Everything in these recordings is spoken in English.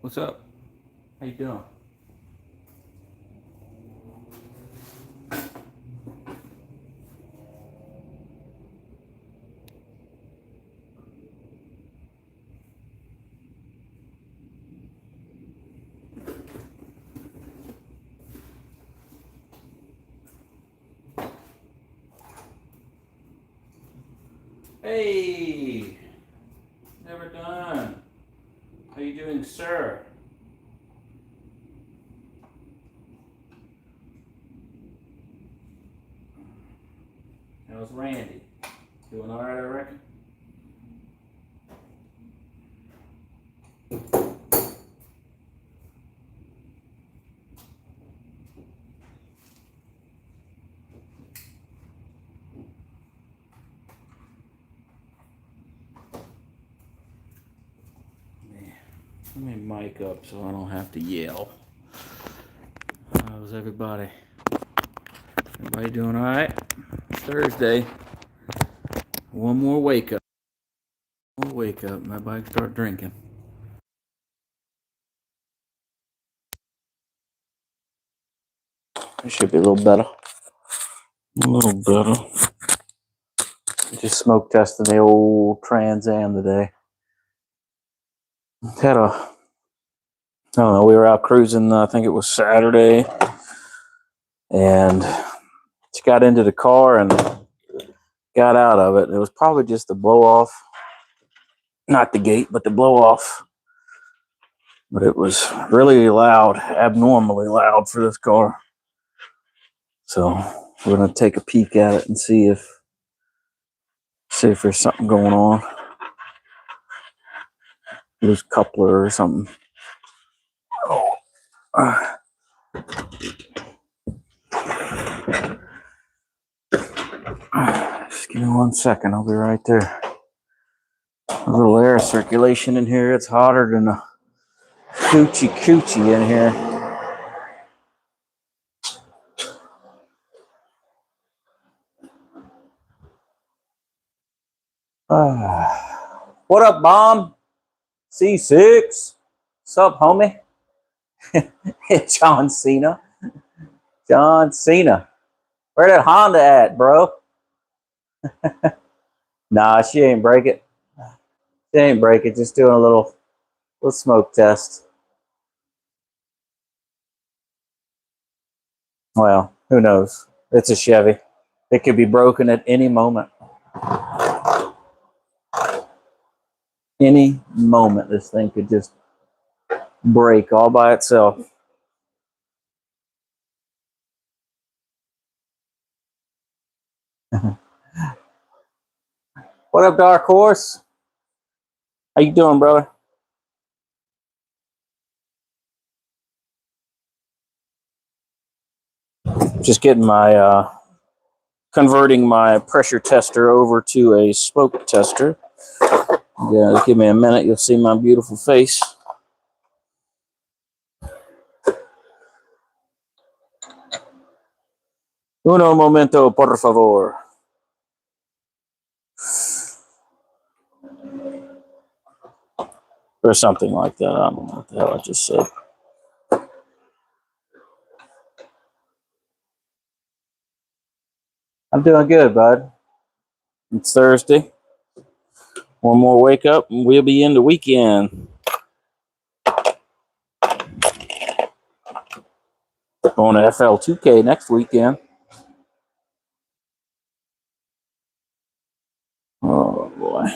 What's up? How you doing? Hey, never done. How you doing, sir? How's Randy? Doing all right, I reckon. Let me mic up so I don't have to yell. How's everybody? Everybody doing all right? Thursday. One more wake up. One more wake up. My bike start drinking. It should be a little better. A little better. Just smoke testing the old Trans Am today. Had a, I don't know, we were out cruising, I think it was Saturday, and just got into the car and got out of it. It was probably just the blow off, not the gate, but the blow off. But it was really loud, abnormally loud for this car. So we're gonna take a peek at it and see if there's something going on. Loose coupler or something. Oh. Just give me 1 second, I'll be right there. A little air circulation in here. It's hotter than a coochie in here. What up, Bomb? C6. What's up, homie? John Cena. John Cena. Where that Honda at, bro? Nah, she ain't break it. She ain't break it. Just doing a little smoke test. Well, who knows? It's a Chevy. It could be broken at any moment. Any moment, this thing could just break all by itself. What up, Dark Horse? How you doing, brother? Just getting my converting my pressure tester over to a smoke tester. Yeah, give me a minute. You'll see my beautiful face. Uno momento, por favor. Or something like that. I don't know what the hell I just said. I'm doing good, bud. It's Thursday. One more wake up and we'll be in the weekend. Going to FL2K next weekend. Oh, boy.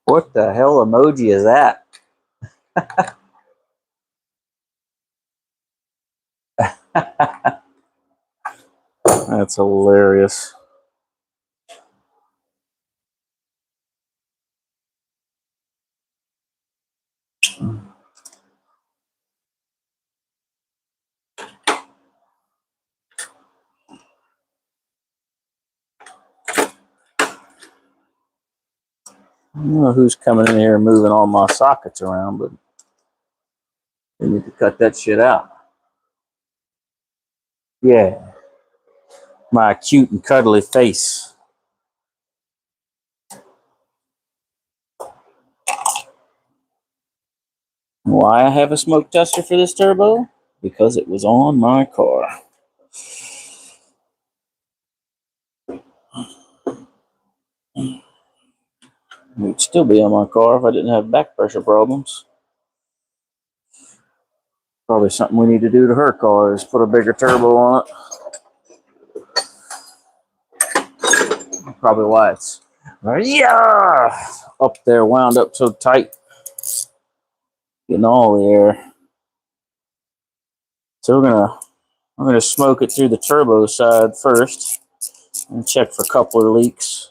What the hell emoji is that? That's hilarious. I don't know who's coming in here and moving all my sockets around, but they need to cut that shit out. Yeah. My cute and cuddly face. Why I have a smoke tester for this turbo? Because it was on my car. It would still be on my car if I didn't have back pressure problems. Probably something we need to do to her car is put a bigger turbo on it. Probably why it's up there, wound up so tight, getting all the air. So I'm gonna smoke it through the turbo side first and check for coupler leaks,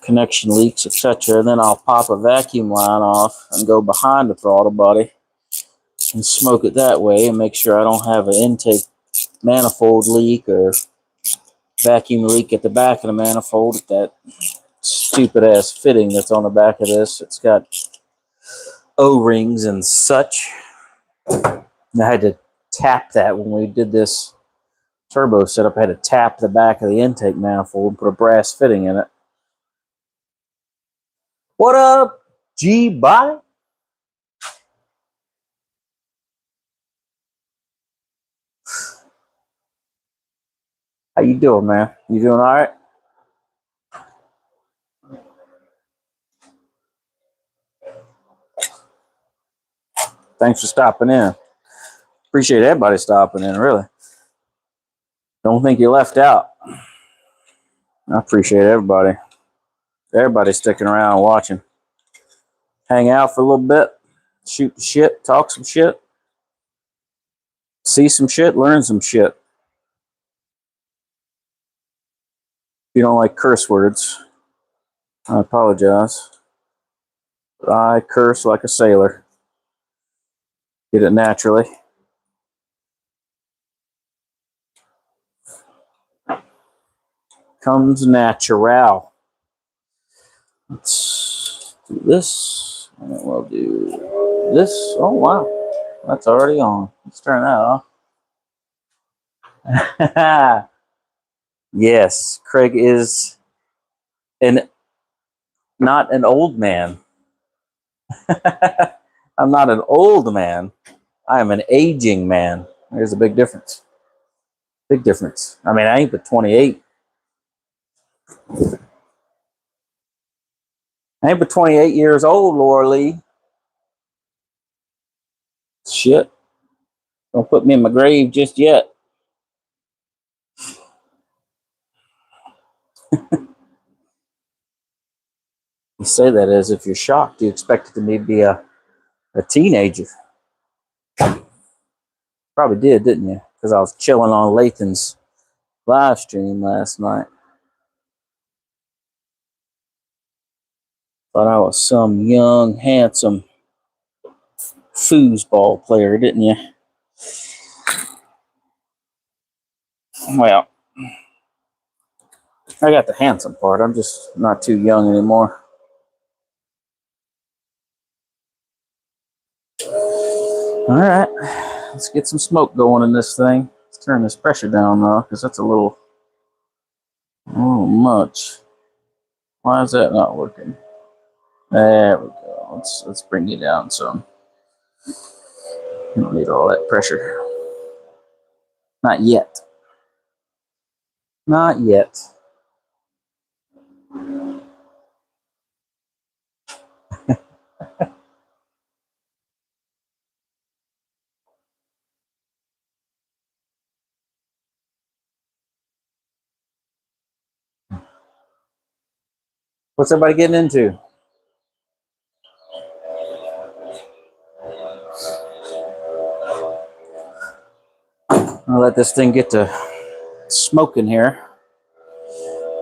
connection leaks, etc. Then I'll pop a vacuum line off and go behind the throttle body and smoke it that way and make sure I don't have an intake manifold leak or vacuum leak at the back of the manifold. That stupid ass fitting that's on the back of this, it's got O-rings and such. And I had to tap that when we did this turbo setup. I had to tap the back of the intake manifold and put a brass fitting in it. What up, G-Body? How you doing, man? You doing all right? Thanks for stopping in. Appreciate everybody stopping in, really. Don't think you left out. I appreciate everybody. Everybody sticking around watching. Hang out for a little bit, shoot the shit, talk some shit, see some shit, learn some shit. If you don't like curse words, I apologize. But I curse like a sailor. Did it naturally. Comes natural. Let's do this, and then we'll do this. Oh, wow. That's already on. Let's turn that off. Yes, Craig is not an old man. I'm not an old man. I am an aging man. There's a big difference. Big difference. I mean, I ain't but 28. I ain't but 28 years old, Laura Lee. Shit. Don't put me in my grave just yet. You say that as if you're shocked. You expected me to be a teenager. Probably did, didn't you? Because I was chilling on Lathan's live stream last night. Thought I was some young, handsome foosball player, didn't you? Well, I got the handsome part. I'm just not too young anymore. All right, let's get some smoke going in this thing. Let's turn this pressure down though, because that's a little much. Why is that not working? There we go. Let's bring you down some. You don't need all that pressure. Not yet. Not yet. What's everybody getting into? I'll let this thing get to smoking here.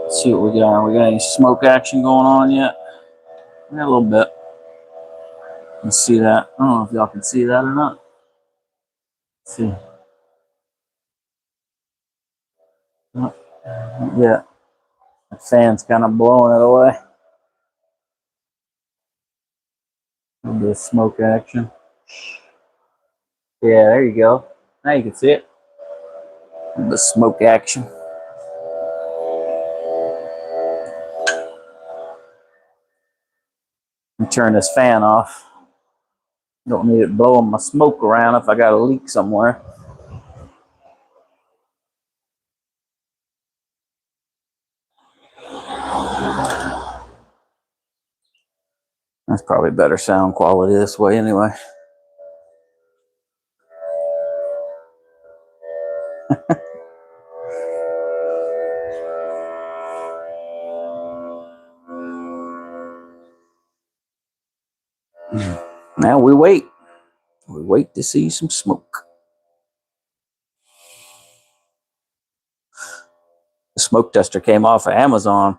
Let's see what we got. We got any smoke action going on yet? Yeah, a little bit. Let's see that. I don't know if y'all can see that or not. Let's see. Oh, yeah. The fan's kind of blowing it away. A little bit of smoke action. Yeah, there you go. Now you can see it. A little bit of smoke action. Let me turn this fan off. Don't need it blowing my smoke around if I got a leak somewhere. That's probably better sound quality this way anyway. Now we wait. We wait to see some smoke. The smoke tester came off of Amazon.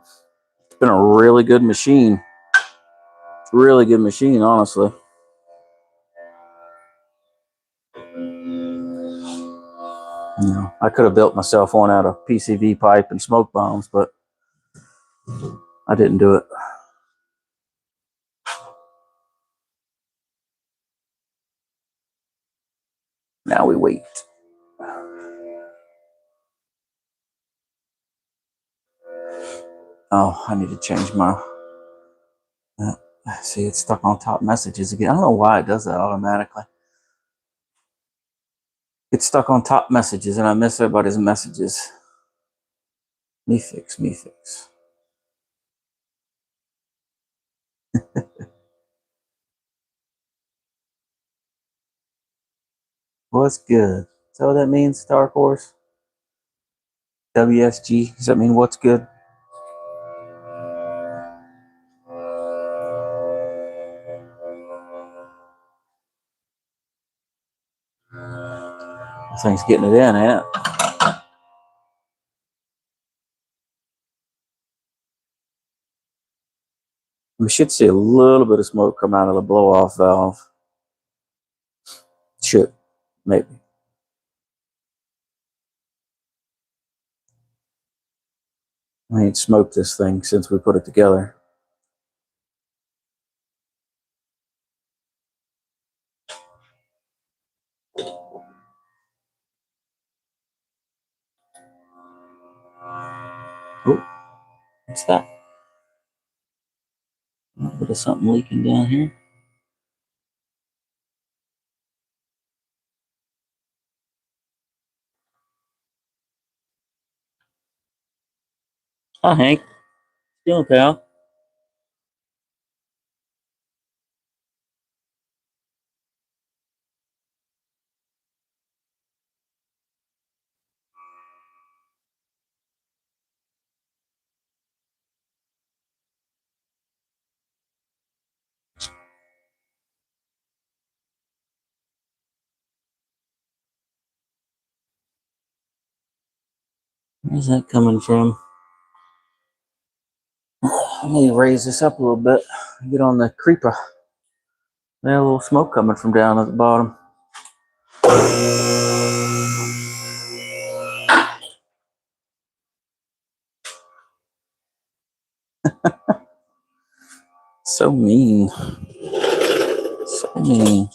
It's been a really good machine. Really good machine, honestly. You know, I could have built myself one out of PCV pipe and smoke bombs, but I didn't do it. Now we wait. Oh, I need to change my... see, it's stuck on top messages again. I don't know why it does that automatically. It's stuck on top messages, and I miss everybody's messages. Me fix. What's good? Is that what that means, Star Course? WSG? Does that mean what's good? This thing's getting it in, ain't it? We should see a little bit of smoke come out of the blow-off valve. Should, maybe. I ain't smoked this thing since we put it together. Oh, what's that? A little bit of something leaking down here. Hi, Hank. Still, pal. Where's that coming from? I need to raise this up a little bit. Get on the creeper. There's a little smoke coming from down at the bottom. So mean. So mean.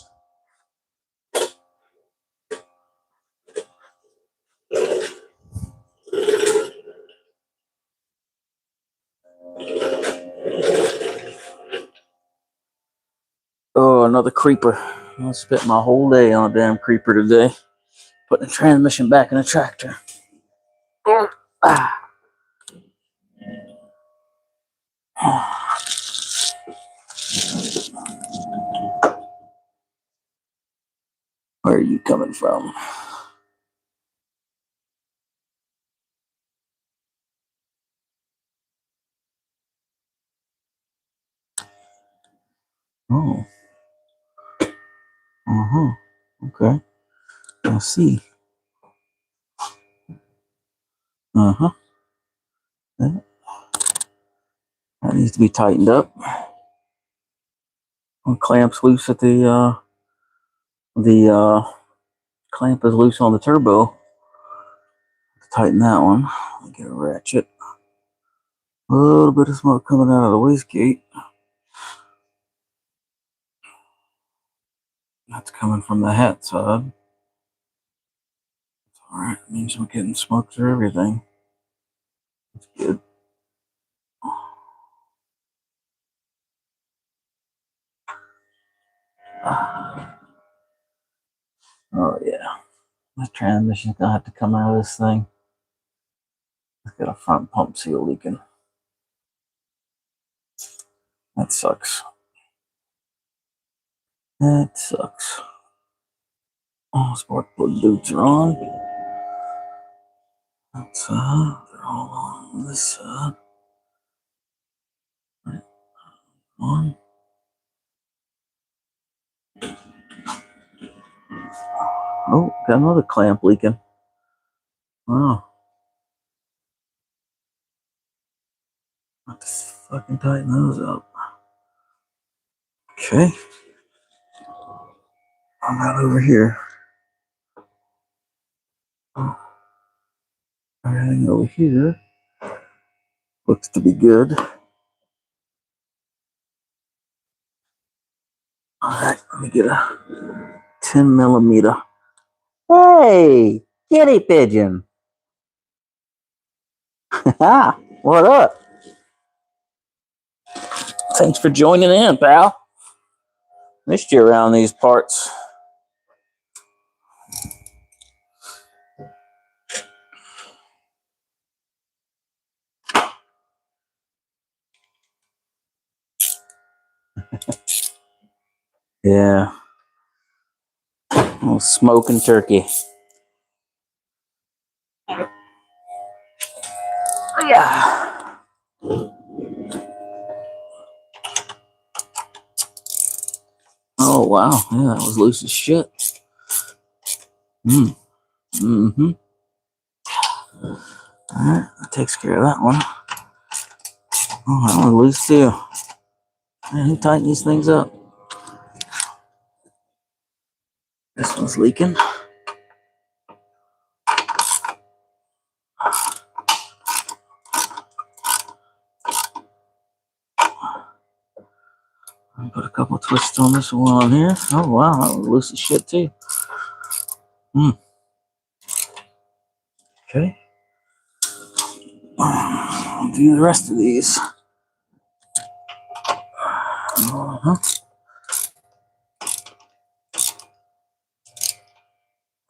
Oh, another creeper. I spent my whole day on a damn creeper today. Putting the transmission back in the tractor. Ah. Where are you coming from? Oh. Uh-huh. Okay. I see. Uh-huh. That needs to be tightened up. One clamp's loose at the clamp is loose on the turbo. Tighten that one. Get a ratchet. A little bit of smoke coming out of the wastegate. That's coming from the hat side. Alright, means we're getting smoke through everything. That's good. Oh yeah, the transmission's gonna have to come out of this thing. It's got a front pump seal leaking. That sucks. That sucks. Oh, spark plug boots are on. That's they're all on this side. Right on. Oh, got another clamp leaking. Wow. Have to fucking tighten those up. Okay. I'm out over here. Oh, everything over here looks to be good. Alright, let me get a 10 millimeter. Hey, kitty pigeon. What up? Thanks for joining in, pal. Missed you around these parts. Yeah. Oh, smoking turkey. Yeah. Oh, wow. Yeah, that was loose as shit. Mm-hmm. Alright, that takes care of that one. Oh, that one loose too. Man, who tightened these things up? This one's leaking. Put a couple twists on this one on here. Oh wow, that was loose as shit too. Okay. I'll do the rest of these. Uh-huh.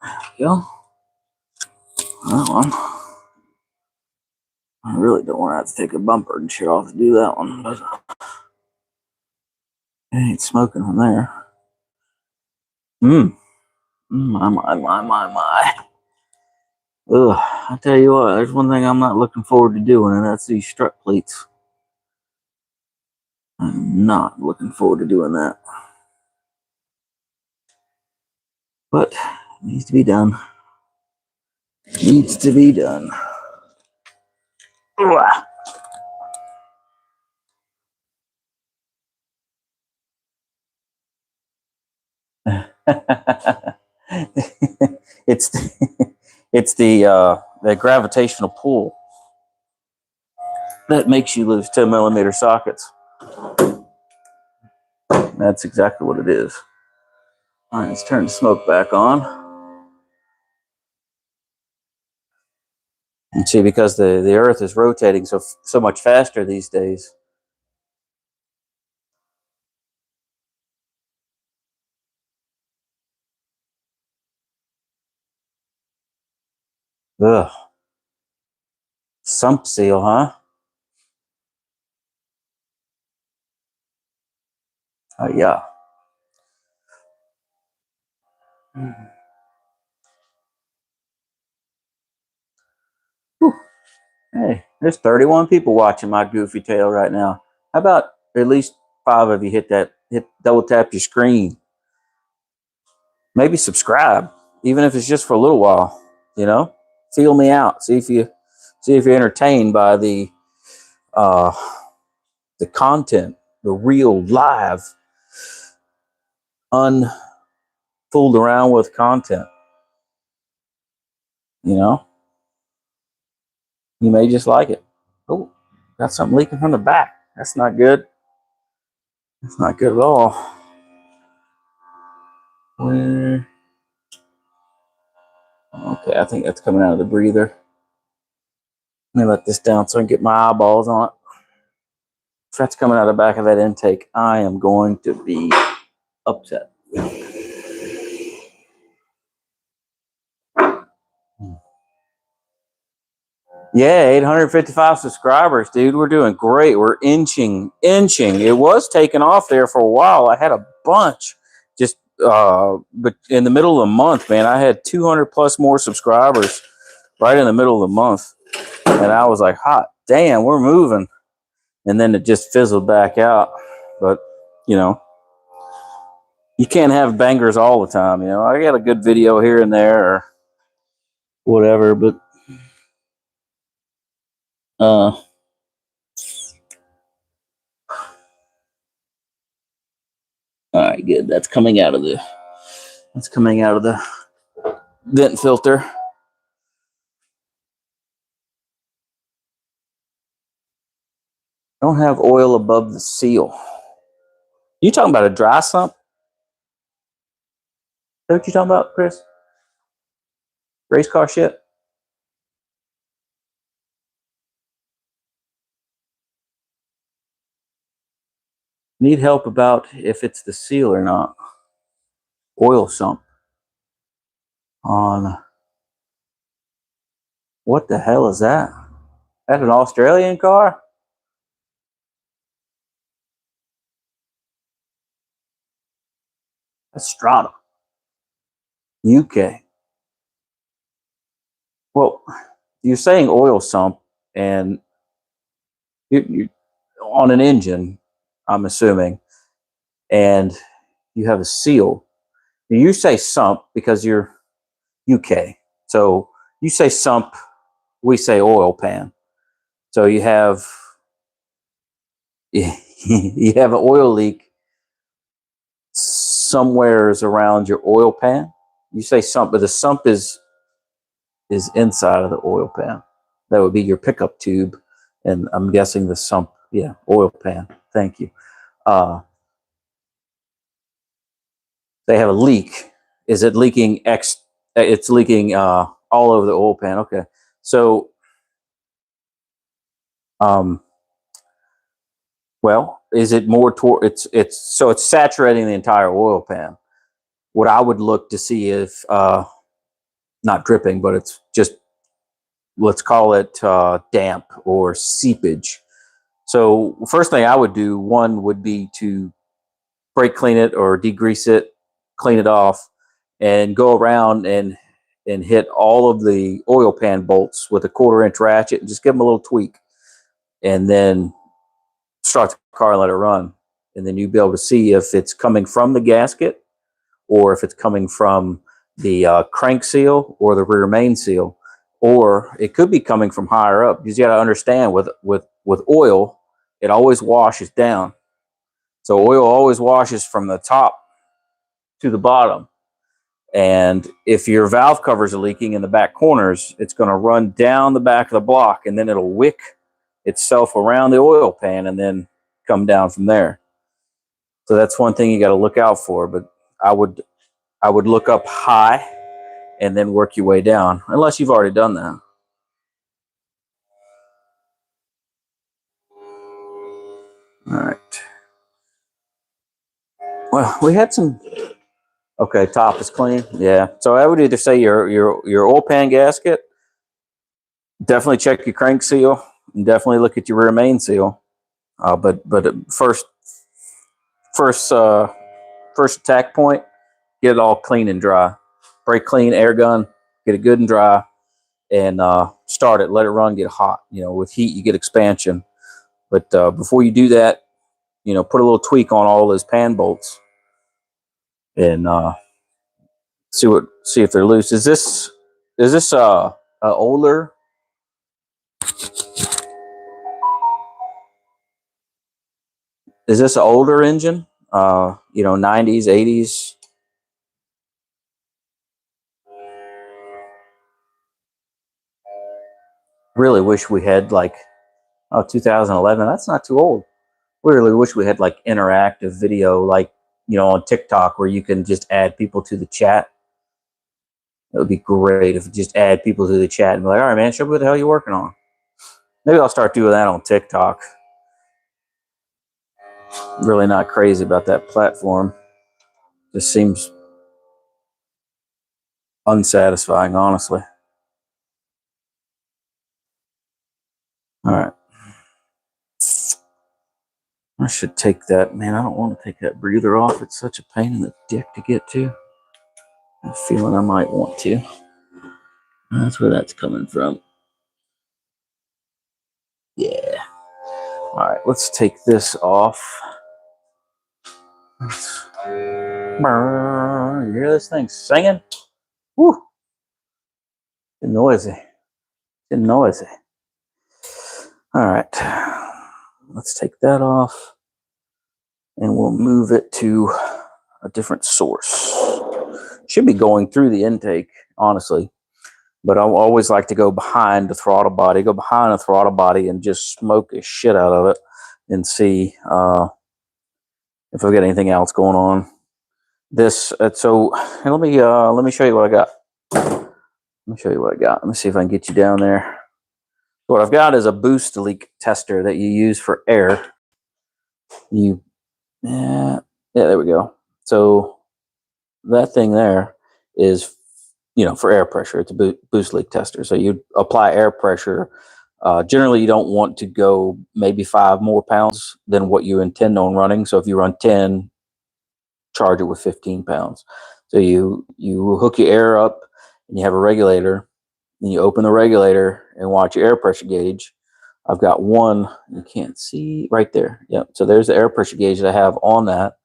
There we go. That one. I really don't want to have to take a bumper and shit off to do that one, but it ain't smoking from there. My. Ugh, I tell you what, there's one thing I'm not looking forward to doing, and that's these strut plates. I'm not looking forward to doing that. But it needs to be done. Needs to be done. it's it's the gravitational pull that makes you lose 10 millimeter sockets. That's exactly what it is. All right, let's turn the smoke back on. And see, because the Earth is rotating so much faster these days. Ugh. Sump seal, huh? Yeah. Whew. Hey, there's 31 people watching my goofy tail right now. How about at least 5 of you hit double tap your screen? Maybe subscribe, even if it's just for a little while. You know, feel me out. See if you're entertained by uh, the content, the real live, unfooled around with content. You know, you may just like it. Oh, got something leaking from the back. That's not good. That's not good at all. Where? Okay, I think that's coming out of the breather. Let me let this down so I can get my eyeballs on it. If that's coming out of the back of that intake, I am going to be upset. Yeah, 855 subscribers, dude. We're doing great. We're inching. It was taking off there for a while. I had a bunch just but in the middle of the month, man, I had 200 plus more subscribers right in the middle of the month. And I was like, hot damn, we're moving. And then it just fizzled back out. But, you know, you can't have bangers all the time. You know, I got a good video here and there or whatever, but all right, good. That's coming out of the vent filter. Don't have oil above the seal. You talking about a dry sump? Is that what you talking about, Chris? Race car shit? Need help about if it's the seal or not. Oil sump. On what the hell is that? That's an Australian car? That's Strata. UK. Well, you're saying oil sump, and you on an engine, I'm assuming, and you have a seal. You say sump because you're UK. So you say sump, we say oil pan. So you have you have an oil leak somewheres around your oil pan. You say sump, but the sump is inside of the oil pan. That would be your pickup tube, and I'm guessing the sump, yeah, oil pan. Thank you. They have a leak. Is it leaking it's leaking all over the oil pan? Okay. So um well, is it more toward it's so it's saturating the entire oil pan. What I would look to see if not dripping, but it's just, let's call it damp or seepage. So first thing I would do, one would be to brake clean it or degrease it, clean it off, and go around and hit all of the oil pan bolts with a 1/4 inch ratchet and just give them a little tweak, and then start the car and let it run. And then you'll be able to see if it's coming from the gasket or if it's coming from the crank seal or the rear main seal, or it could be coming from higher up. Because you got to understand, with oil, it always washes down. So oil always washes from the top to the bottom. And if your valve covers are leaking in the back corners, it's going to run down the back of the block, and then it'll wick itself around the oil pan and then come down from there. So that's one thing you got to look out for. But I would look up high and then work your way down, unless you've already done that. All right. Well, we had some. Okay, top is clean. Yeah. So I would either say your oil pan gasket. Definitely check your crank seal, and definitely look at your rear main seal. But first first attack point, get it all clean and dry. Brake clean, air gun, get it good and dry, and start it. Let it run, get hot. You know, with heat you get expansion. But before you do that, you know, put a little tweak on all those pan bolts and see if they're loose. Is this a older? Is this an older engine? You know, 90s, 80s. Really wish we had like 2011. That's not too old. We really wish we had like interactive video, like, you know, on TikTok where you can just add people to the chat. It would be great if you just add people to the chat and be like, all right, man, show me what the hell you're working on. Maybe I'll start doing that on TikTok. Really not crazy about that platform. Just seems unsatisfying, honestly. All right. I should take that. Man, I don't want to take that breather off. It's such a pain in the dick to get to. I have a feeling I might want to. That's where that's coming from. Yeah. All right, let's take this off. You hear this thing singing? Woo! It's noisy. It's noisy. All right. Let's take that off. And we'll move it to a different source. Should be going through the intake, honestly. But I always like to go behind the throttle body, and just smoke the shit out of it and see if I've got anything else going on. This so let me show you what I got. Let me see if I can get you down there. What I've got is a boost leak tester that you use for air. Yeah, there we go. So that thing there is, for air pressure. It's a boost leak tester. So you apply air pressure. Generally, you don't want to go maybe 5 more pounds than what you intend on running. So if you run 10, charge it with 15 pounds. So you hook your air up and you have a regulator. And you open the regulator and watch your air pressure gauge. I've got one, you can't see right there. Yep. So there's the air pressure gauge that I have on that.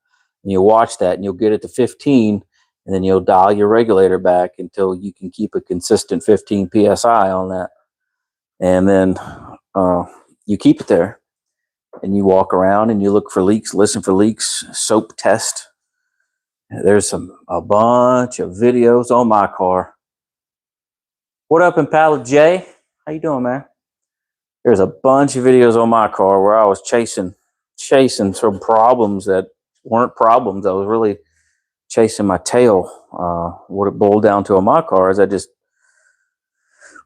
And you'll watch that and you'll get it to 15, and then you'll dial your regulator back until you can keep a consistent 15 PSI on that. And then you keep it there and you walk around and you look for leaks, listen for leaks, soap test. There's a bunch of videos on my car. What up, Impala J? How you doing, man? There's a bunch of videos on my car where I was chasing some problems that weren't problems. I was really chasing my tail. What it boiled down to on my car is I just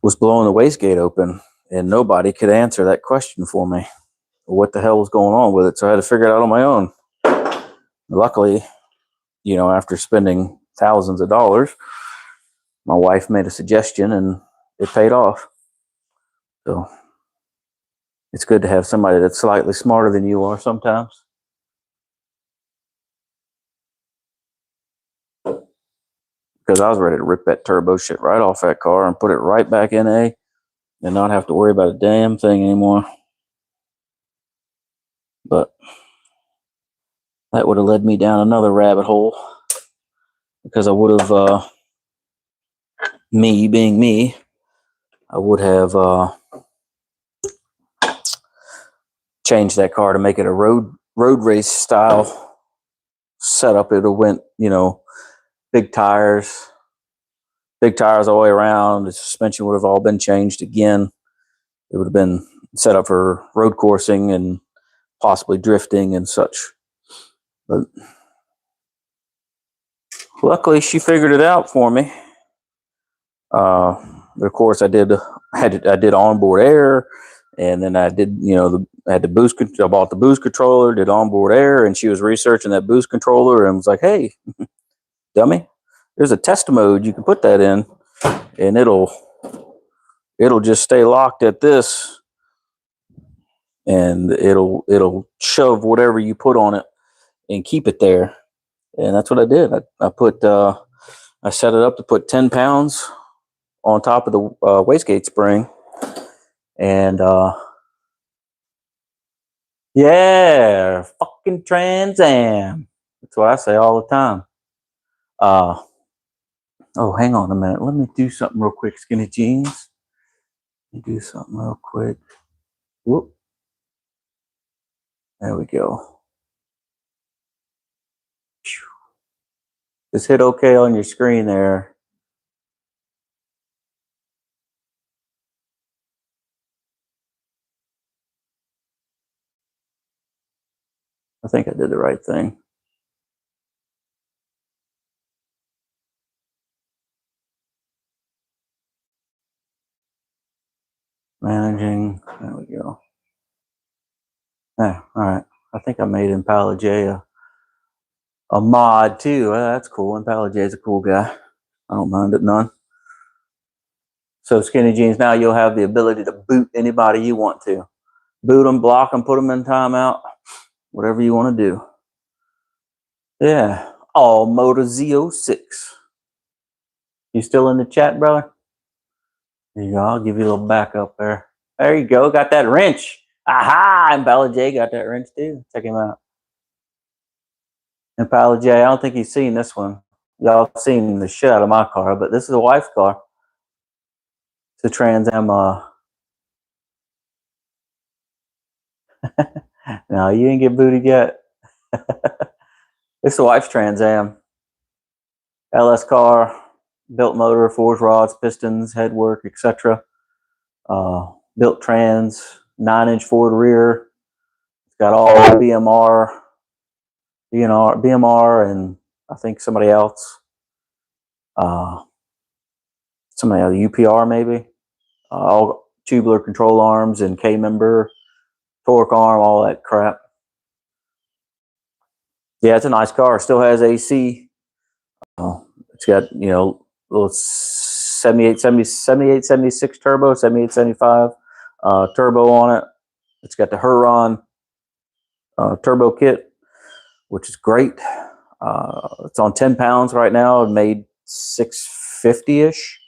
was blowing the wastegate open, and nobody could answer that question for me. What the hell was going on with it? So I had to figure it out on my own. Luckily, after spending thousands of dollars, my wife made a suggestion and it paid off. So it's good to have somebody that's slightly smarter than you are sometimes. Because I was ready to rip that turbo shit right off that car and put it right back in A and not have to worry about a damn thing anymore. But that would have led me down another rabbit hole, because I would have, me being me, I would have changed that car to make it a road race style setup. It would have went, big tires all the way around. The suspension would have all been changed again. It would have been set up for road coursing and possibly drifting and such. But luckily, she figured it out for me. Of course, I did onboard air, and then I did, I had the boost. I bought the boost controller, did onboard air, and she was researching that boost controller and was like, "Hey, dummy, there's a test mode you can put that in, and it'll just stay locked at this, and it'll shove whatever you put on it and keep it there." And that's what I did. I set it up to put 10 pounds on top of the wastegate spring, and yeah, fucking Trans Am. That's what I say all the time. Oh, hang on a minute. Let me do something real quick, Skinny Jeans. Let me do something real quick. Whoop. There we go. Just hit OK on your screen there. I think I did the right thing. Managing. There we go. Yeah, all right. I think I made Impala J a a mod too. That's cool. And Pally J's a cool guy. I don't mind it none. So Skinny Jeans, now you'll have the ability to boot anybody you want to. Boot them, block them, put them in timeout, whatever you want to do. Yeah. All Motor Z06. You still in the chat, brother? There you go. I'll give you a little backup there. There you go. Got that wrench. Aha! And Pally J got that wrench too. Check him out. And Pally J, I don't think he's seen this one. Y'all seen the shit out of my car, but this is a wife's car. It's a Trans Am. No, you ain't get booted yet. It's the wife's Trans Am. LS car, built motor, forged rods, pistons, headwork, etc. Built trans, 9-inch forward rear. It's got all BMR, and I think somebody else. Somebody else, UPR maybe. All tubular control arms and K-member, torque arm, all that crap. Yeah, it's a nice car. Still has AC. It's got, little 76 turbo, 7875 turbo on it. It's got the Huron turbo kit, which is great. It's on 10 pounds right now. It made 650-ish.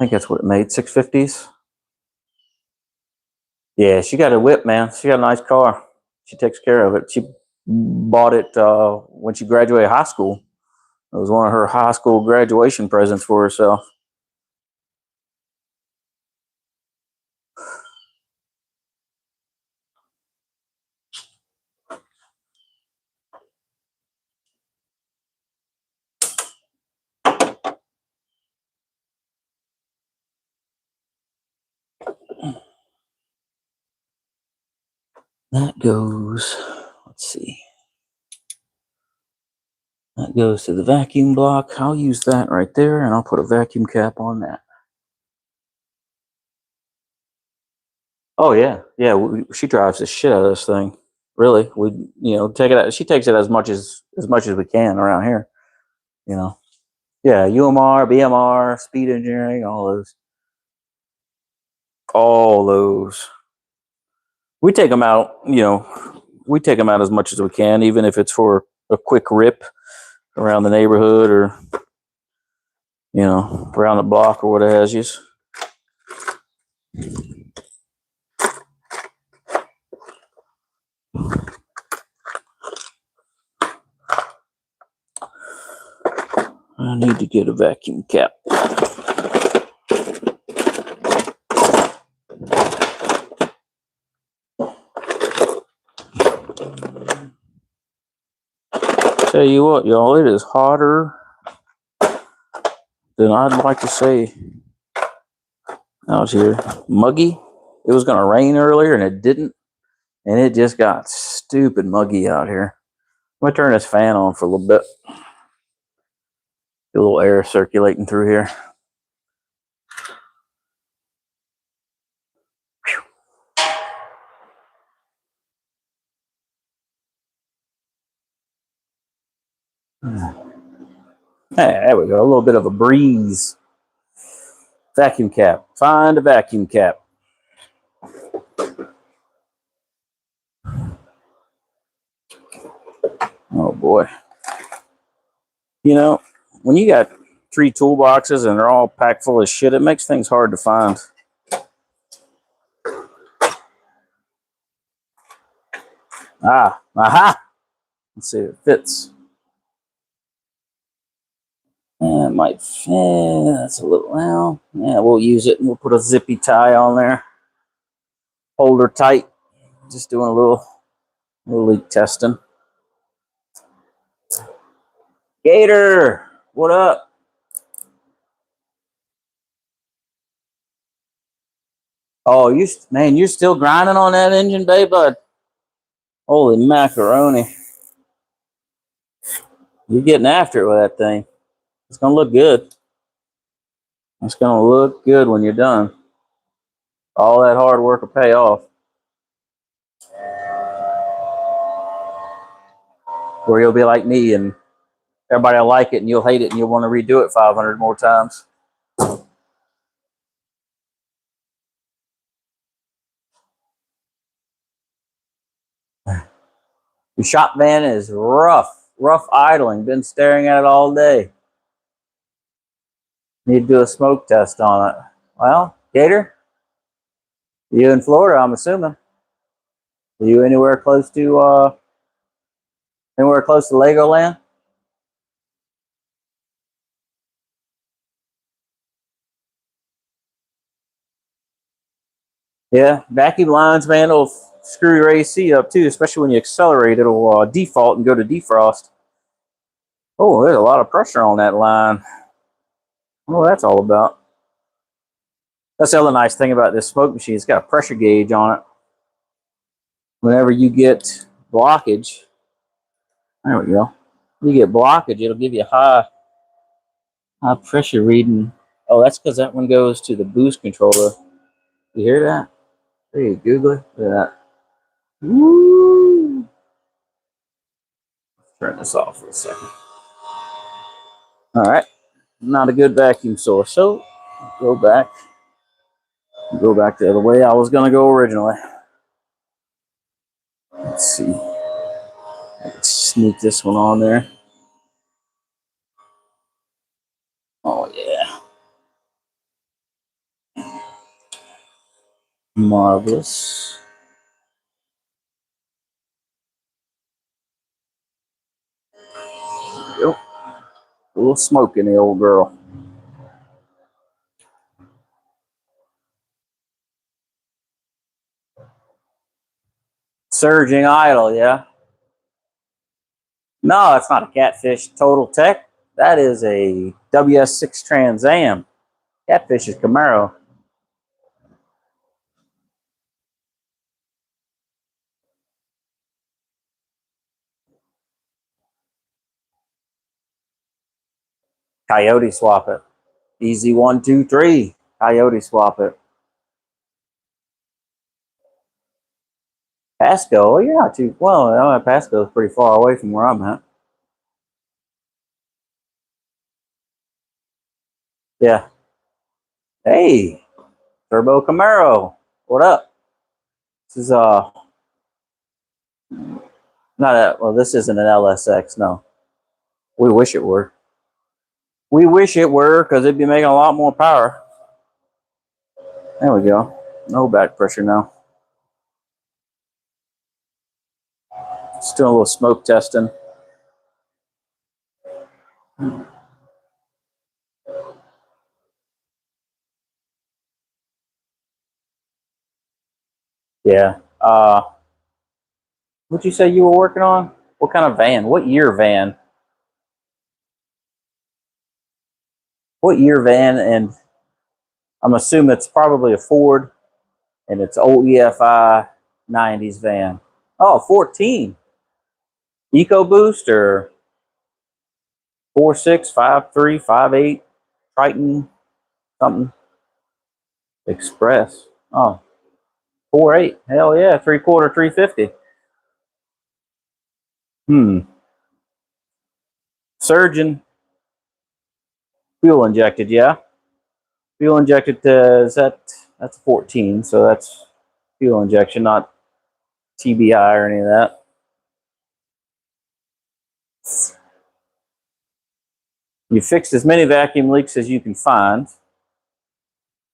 I think that's what it made, 650s. Yeah, she got a whip, man. She got a nice car. She takes care of it. She bought it when she graduated high school. It was one of her high school graduation presents for herself. That goes, let's see. That goes to the vacuum block. I'll use that right there, and I'll put a vacuum cap on that. Oh yeah, yeah. She drives the shit out of this thing. Really, we take it out. She takes it as much as we can around here. Yeah, UMR, BMR, speed engineering, all those. We take them out. We take them out as much as we can, even if it's for a quick rip around the neighborhood or around the block or what have you. I need to get a vacuum cap. Tell you what, y'all, it is hotter than I'd like to say out here. Muggy. It was going to rain earlier and it didn't. And it just got stupid muggy out here. I'm going to turn this fan on for a little bit. Get a little air circulating through here. Hey, there we go. A little bit of a breeze. Vacuum cap. Find a vacuum cap. Oh boy. When you got 3 toolboxes and they're all packed full of shit, it makes things hard to find. Aha. Let's see if it fits. It might fit. That's a little, well, yeah, we'll use it and we'll put a zippy tie on there. Hold her tight. Just doing a little leak testing. Gator, what up? Oh, you're still grinding on that engine, babe, bud? Holy macaroni. You're getting after it with that thing. It's going to look good. It's going to look good when you're done. All that hard work will pay off. Where you'll be like me and everybody will like it and you'll hate it and you'll want to redo it 500 more times. Your shop van is rough idling. Been staring at it all day. Need to do a smoke test on it. Well, Gator, you in Florida, I'm assuming. Are you anywhere close to Legoland? Yeah, vacuum lines, man, it'll screw your AC up too, especially when you accelerate. It'll default and go to defrost. Oh, there's a lot of pressure on that line. What that's all about. That's the other nice thing about this smoke machine. It's got a pressure gauge on it. Whenever you get blockage, there we go. You get blockage, it'll give you a high pressure reading. Oh, that's because that one goes to the boost controller. You hear that? Hey, Google, look at that. Woo! Turn this off for a second. All right, not a good vacuum source. So go back the other way I was gonna go originally. Let's see. Let's sneak this one on there. Oh yeah, marvelous. Yep, a little smoke in the old girl. Surging idle, yeah. No, it's not a Catfish Total Tech. That is a WS6 Trans Am. Catfish is Camaro. Coyote swap it. Easy 1, 2, 3. Coyote swap it. Pasco, well, you're not too well. Pasco is pretty far away from where I'm at. Yeah. Hey, Turbo Camaro. What up? This is not a well. This isn't an LSX. No, we wish it were. We wish it were because it'd be making a lot more power. There we go. No back pressure now. Just doing a little smoke testing. Yeah. What'd you say you were working on? What kind of van? What year van? What year van? And I'm assuming it's probably a Ford, and it's old EFI 90s van. Oh, 14. EcoBoost or 4.6, 5.3, 5.8, Triton, something. Express. Oh, 4.8. Hell yeah, 3/4, 350. Surgeon. Fuel injected, yeah. Fuel injected, that's 14, so that's fuel injection, not TBI or any of that. You fixed as many vacuum leaks as you can find.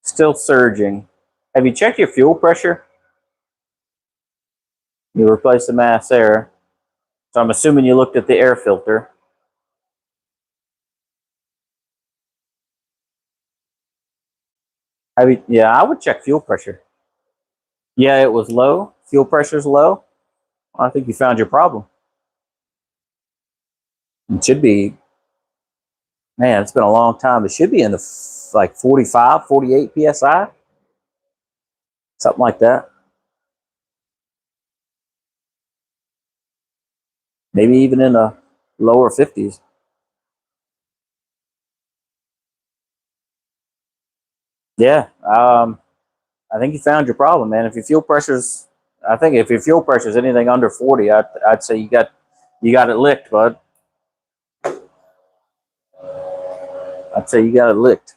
Still surging. Have you checked your fuel pressure? You replaced the mass air. So I'm assuming you looked at the air filter. Yeah, I would check fuel pressure. Yeah, it was low. Fuel pressure's low. I think you found your problem. It should be, man, it's been a long time. It should be in the like 45, 48 PSI. Something like that. Maybe even in the lower 50s. Yeah. I think you found your problem, man. If your fuel pressure's, I think if your fuel pressure is anything under 40, I'd say You got it licked, bud. I'd say you got it licked.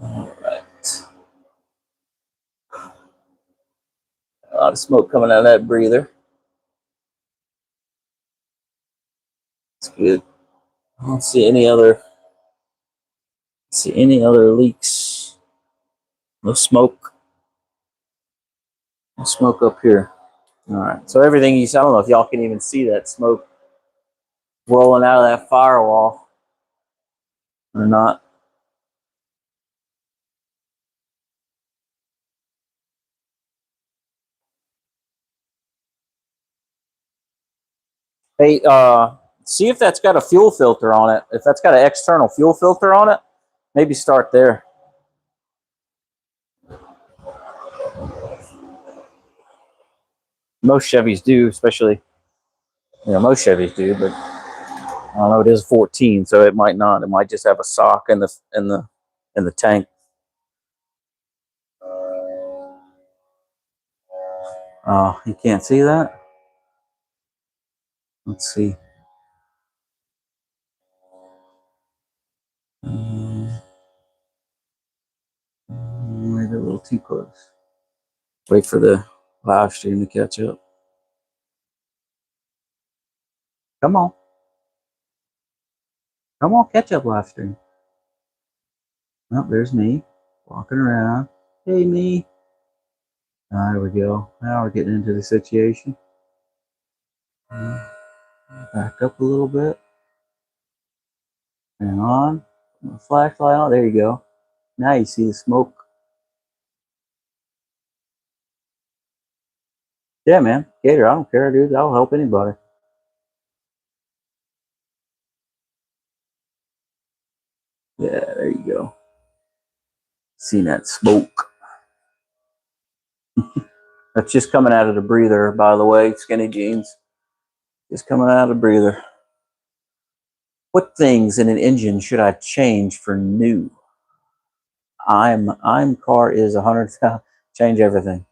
All right. A lot of smoke coming out of that breather. It's good. I don't see any other leaks. No smoke. No smoke up here. All right. So everything I don't know if y'all can even see that smoke rolling out of that firewall or not. Hey, see if that's got a fuel filter on it. If that's got an external fuel filter on it, maybe start there. Most Chevys do, especially, most Chevys do, but I don't know. It is 14, so it might not. It might just have a sock in the tank. Oh, you can't see that? Let's see. Maybe a little too close. Wait for the live stream to catch up. Come on. Come on, catch up live stream. Oh, there's me walking around. Hey, me. There we go. Now we're getting into the situation. Back up a little bit. And on. Flashlight on. There you go. Now you see the smoke. Yeah, man. Gator, I don't care, dude. I'll help anybody. Yeah, there you go. Seen that smoke. That's just coming out of the breather, by the way. Skinny jeans. Just coming out of the breather. What things in an engine should I change for new? I'm car is 100,000. Change everything.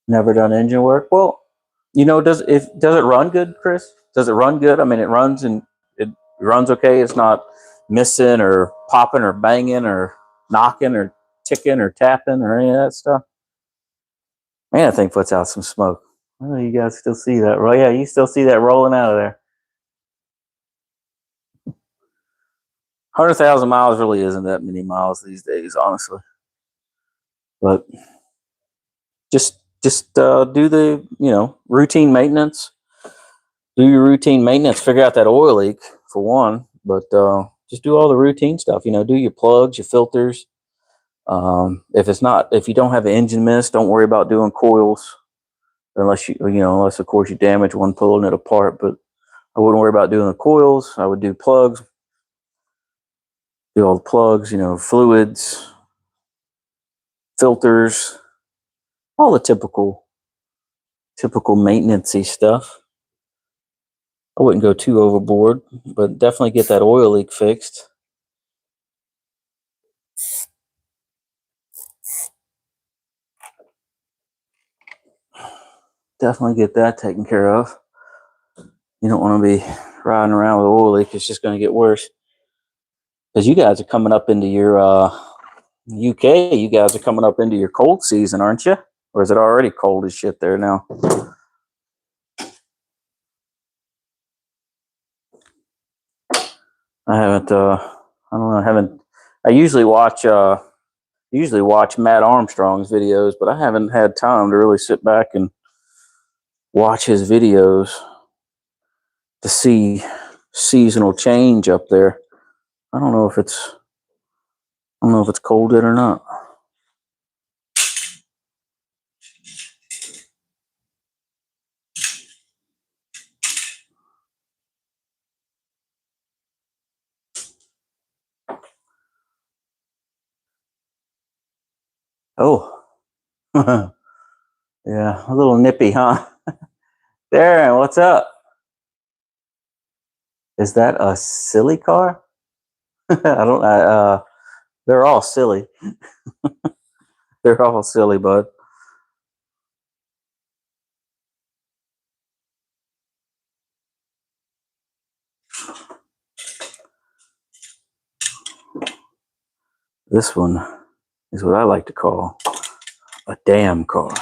Never done engine work. Well, does it run good, Chris? Does it run good? I mean, it runs and it runs okay. It's not missing or popping or banging or knocking or ticking or tapping or any of that stuff. Man, I think puts out some smoke. Oh, you guys still see that? Well, yeah, you still see that rolling out of there. 100,000 miles really isn't that many miles these days, honestly. But just do the routine maintenance. Do your routine maintenance. Figure out that oil leak for one, but just do all the routine stuff. Do your plugs, your filters. If you don't have an engine mist, don't worry about doing coils unless of course you damage one pulling it apart. But I wouldn't worry about doing the coils. I would do plugs. Do all the plugs. Fluids, filters, all the typical maintenance-y stuff. I wouldn't go too overboard, but definitely get that oil leak fixed. Definitely get that taken care of. You don't want to be riding around with oil leak. It's just going to get worse. Because you guys are coming up into your UK. You guys are coming up into your cold season, aren't you? Or is it already cold as shit there now? I haven't. I don't know. I haven't. I usually watch Matt Armstrong's videos, but I haven't had time to really sit back and watch his videos to see seasonal change up there. I don't know if it's cold yet or not. Oh, yeah, a little nippy, huh? Darren, what's up? Is that a silly car? They're all silly. They're all silly, bud. This one is what I like to call a damn car.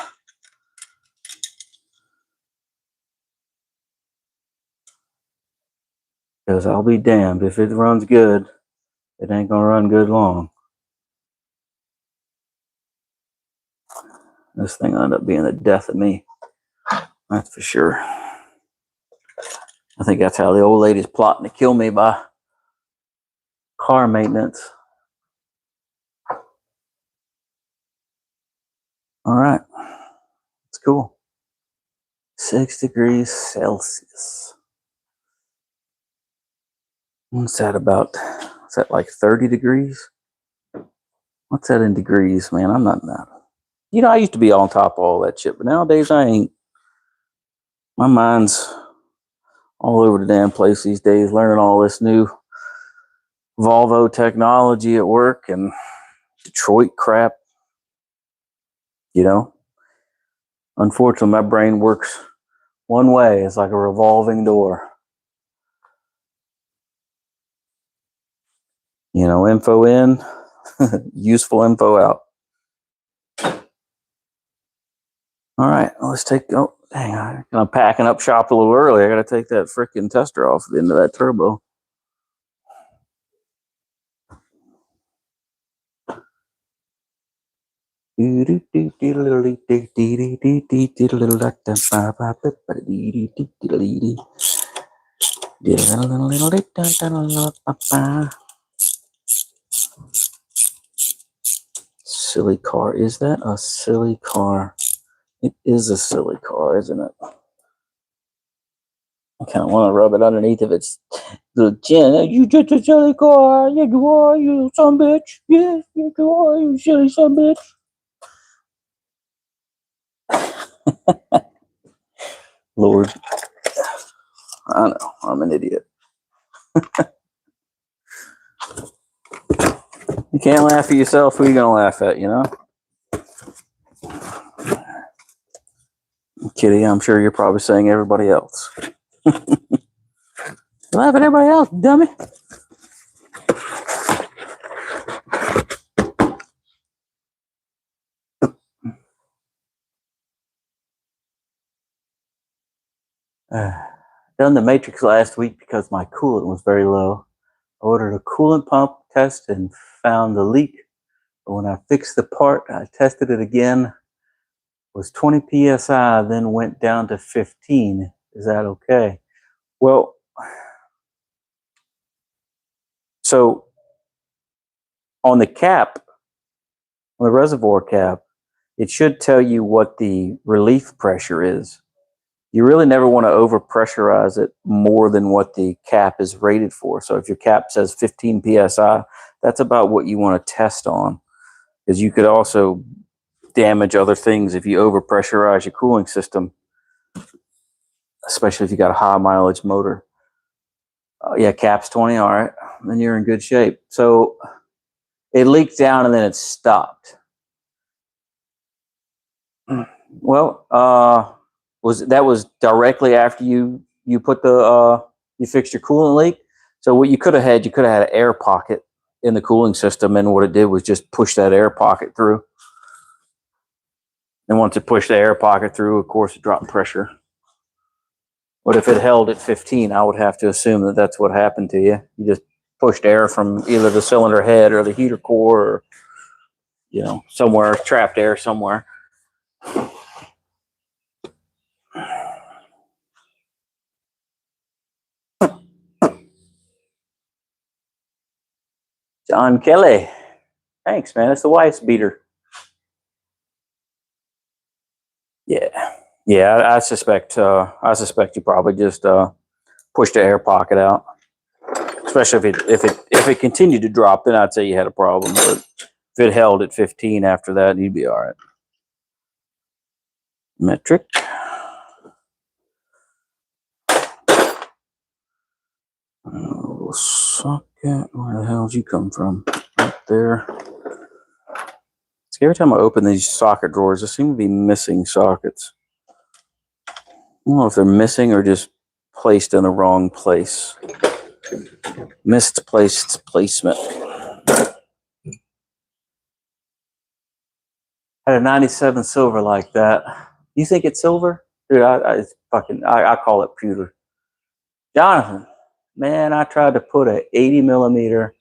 Because I'll be damned if it runs good, it ain't gonna run good long. This thing will end up being the death of me. That's for sure. I think that's how the old lady's plotting to kill me, by car maintenance. All right. It's cool. 6 degrees Celsius. What's that about? Is that like 30 degrees? What's that in degrees, man? I'm not that. You know, I used to be on top of all that shit, but nowadays I ain't. My mind's all over the damn place these days, learning all this new Volvo technology at work and Detroit crap. You know, unfortunately, my brain works one way. It's like a revolving door. You know, info in, useful info out. All right, let's take. Oh, dang! I'm packing up shop a little early. I got to take that freaking tester off the end of that turbo. Silly car. Is that a silly car? It is a silly car, isn't it? I kind of want to rub it underneath of its little chin. You just a silly car. Yeah, you are, you son bitch. Yes, you are, you silly son bitch. Lord. I know. I'm an idiot. You can't laugh at yourself. Who are you going to laugh at, you know? Kitty, I'm sure you're probably saying everybody else. Laugh at everybody else, dummy. Done the matrix last week because my coolant was very low. I ordered a coolant pump test and found the leak. But when I fixed the part, I tested it again. It was 20 psi, then went down to 15. Is that okay? Well, so on the cap, on the reservoir cap, it should tell you what the relief pressure is. You really never want to over pressurize it more than what the cap is rated for. So if your cap says 15 psi, that's about what you want to test on, because you could also damage other things if you over pressurize your cooling system, especially if you got a high mileage motor. Yeah, cap's 20. All right, then you're in good shape. So it leaked down and then it stopped. Well, was directly after you put the you fixed your coolant leak. So what you could have had an air pocket in the cooling system, and what it did was just push that air pocket through. And once it pushed the air pocket through, of course, it dropped pressure. But if it held at 15, I would have to assume that that's what happened to you. You just pushed air from either the cylinder head or the heater core, or somewhere, trapped air somewhere. John Kelly, thanks, man. It's the wife's beater. Yeah. I suspect you probably just pushed the air pocket out. Especially if it continued to drop, then I'd say you had a problem. But if it held at 15 after that, you'd be all right. Metric. Socket, where the hell did you come from? Right there. See, every time I open these socket drawers, there seem to be missing sockets. I don't know if they're missing or just placed in the wrong place. Misplaced placement. Had a 97 silver like that. You think it's silver? Dude, I call it pewter. Jonathan, man, I tried to put a 80 millimeter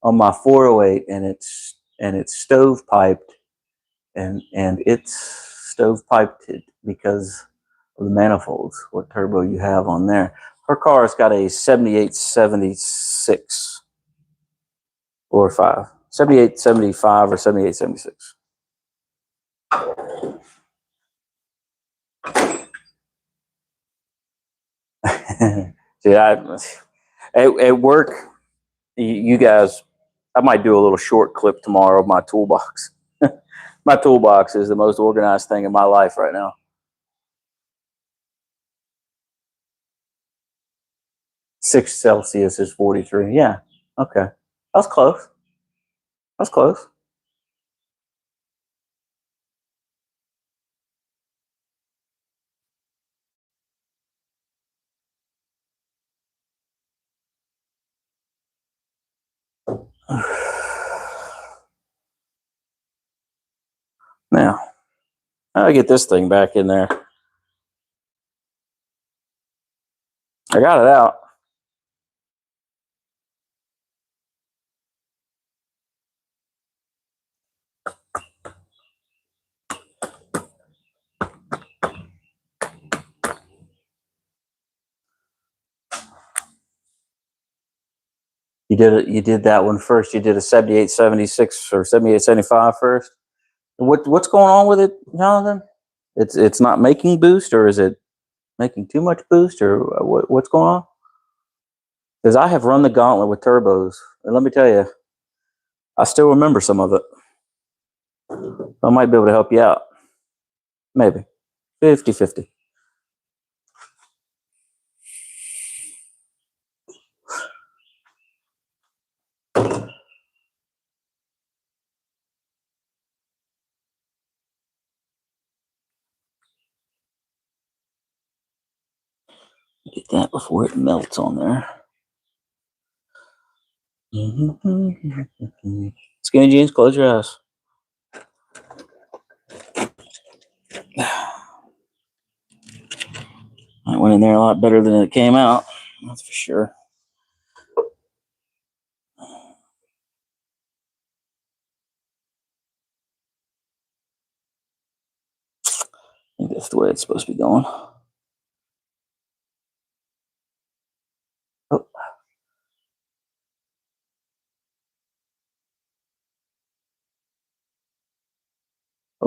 on my 408 and it's stove piped and it's stove piped because of the manifolds, what turbo you have on there. Her car's got a 7876 or 5. 7875 or 7876. See, at work, you guys, I might do a little short clip tomorrow of my toolbox. My toolbox is the most organized thing in my life right now. 6 Celsius is 43. Yeah. Okay. That's close. That's close. Now, I get this thing back in there. I got it out. You did it. You did that one first. You did a 7876 or 7875 first. What's going on with it, Jonathan? It's not making boost, or is it making too much boost, or what's going on? Because I have run the gauntlet with turbos, and let me tell you, I still remember some of it. I might be able to help you out. Maybe 50-50. Get that before it melts on there. Skinny jeans, close your eyes. I went in there a lot better than it came out. That's for sure. I think that's the way it's supposed to be going.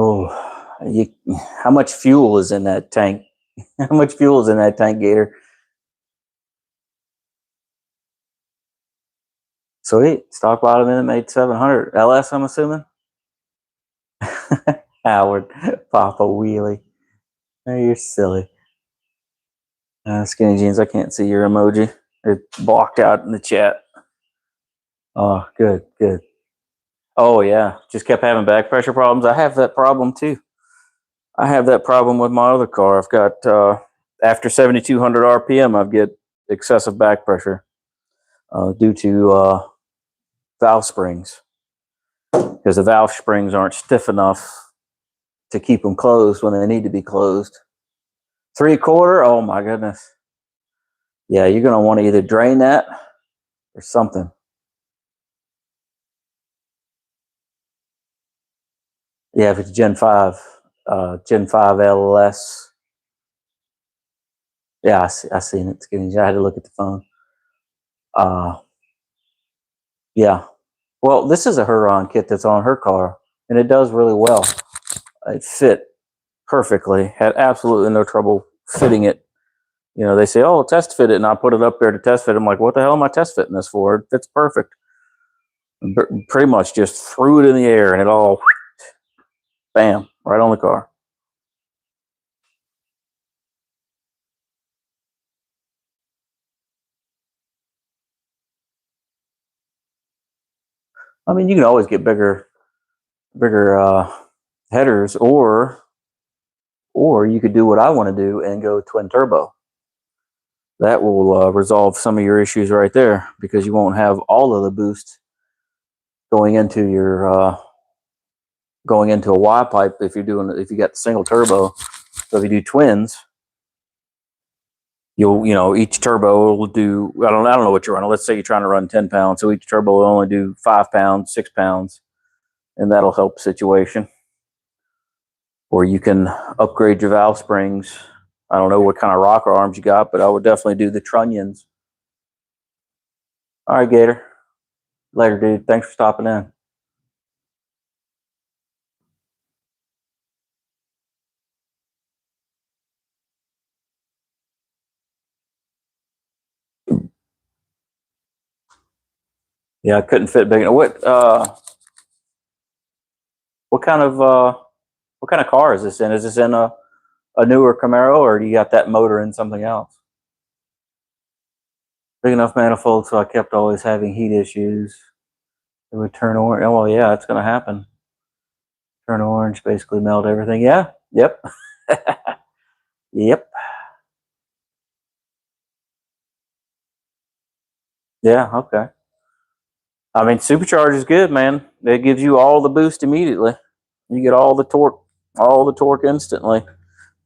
Oh. How much fuel is in that tank? How much fuel is in that tank, Gator? Sweet. Stock bottom in it made 700. LS, I'm assuming? Howard, Papa Wheelie. Oh, you're silly. Skinny jeans, I can't see your emoji. It's blocked out in the chat. Oh, good, good. Oh, yeah. Just kept having back pressure problems. I have that problem too. I have that problem with my other car. I've got, after 7,200 RPM, I get excessive back pressure due to valve springs. Because the valve springs aren't stiff enough to keep them closed when they need to be closed. 3/4? Oh, my goodness. Yeah, you're going to want to either drain that or something. Yeah, if it's Gen 5 LS. Yeah, I seen it. I had to look at the phone. Yeah. Well, this is a Huron kit that's on her car, and it does really well. It fit perfectly. Had absolutely no trouble fitting it. You know, they say, "Oh, test fit it," and I put it up there to test fit. I'm like, "What the hell am I test fitting this for? It fits perfect." Pretty much just threw it in the air, and it all, bam, right on the car. I mean, you can always get bigger headers, or you could do what I want to do and go twin turbo. That will resolve some of your issues right there, because you won't have all of the boost going into your going into a Y pipe if you got the single turbo. So if you do twins, each turbo will do, I don't know what you're running. Let's say you're trying to run 10 pounds, so each turbo will only do 5 pounds, 6 pounds, and that'll help the situation. Or you can upgrade your valve springs. I don't know what kind of rocker arms you got, but I would definitely do the trunnions. All right, Gator. Later, dude. Thanks for stopping in. Yeah, I couldn't fit big enough. What kind of car is this in? Is this in a newer Camaro, or do you got that motor in something else? Big enough manifold, so I kept always having heat issues. It would turn orange. Oh, well, yeah, it's going to happen. Turn orange, basically melt everything. Yeah, yep. Yep. Yeah, okay. I mean, supercharge is good, man. It gives you all the boost immediately. You get all the torque instantly.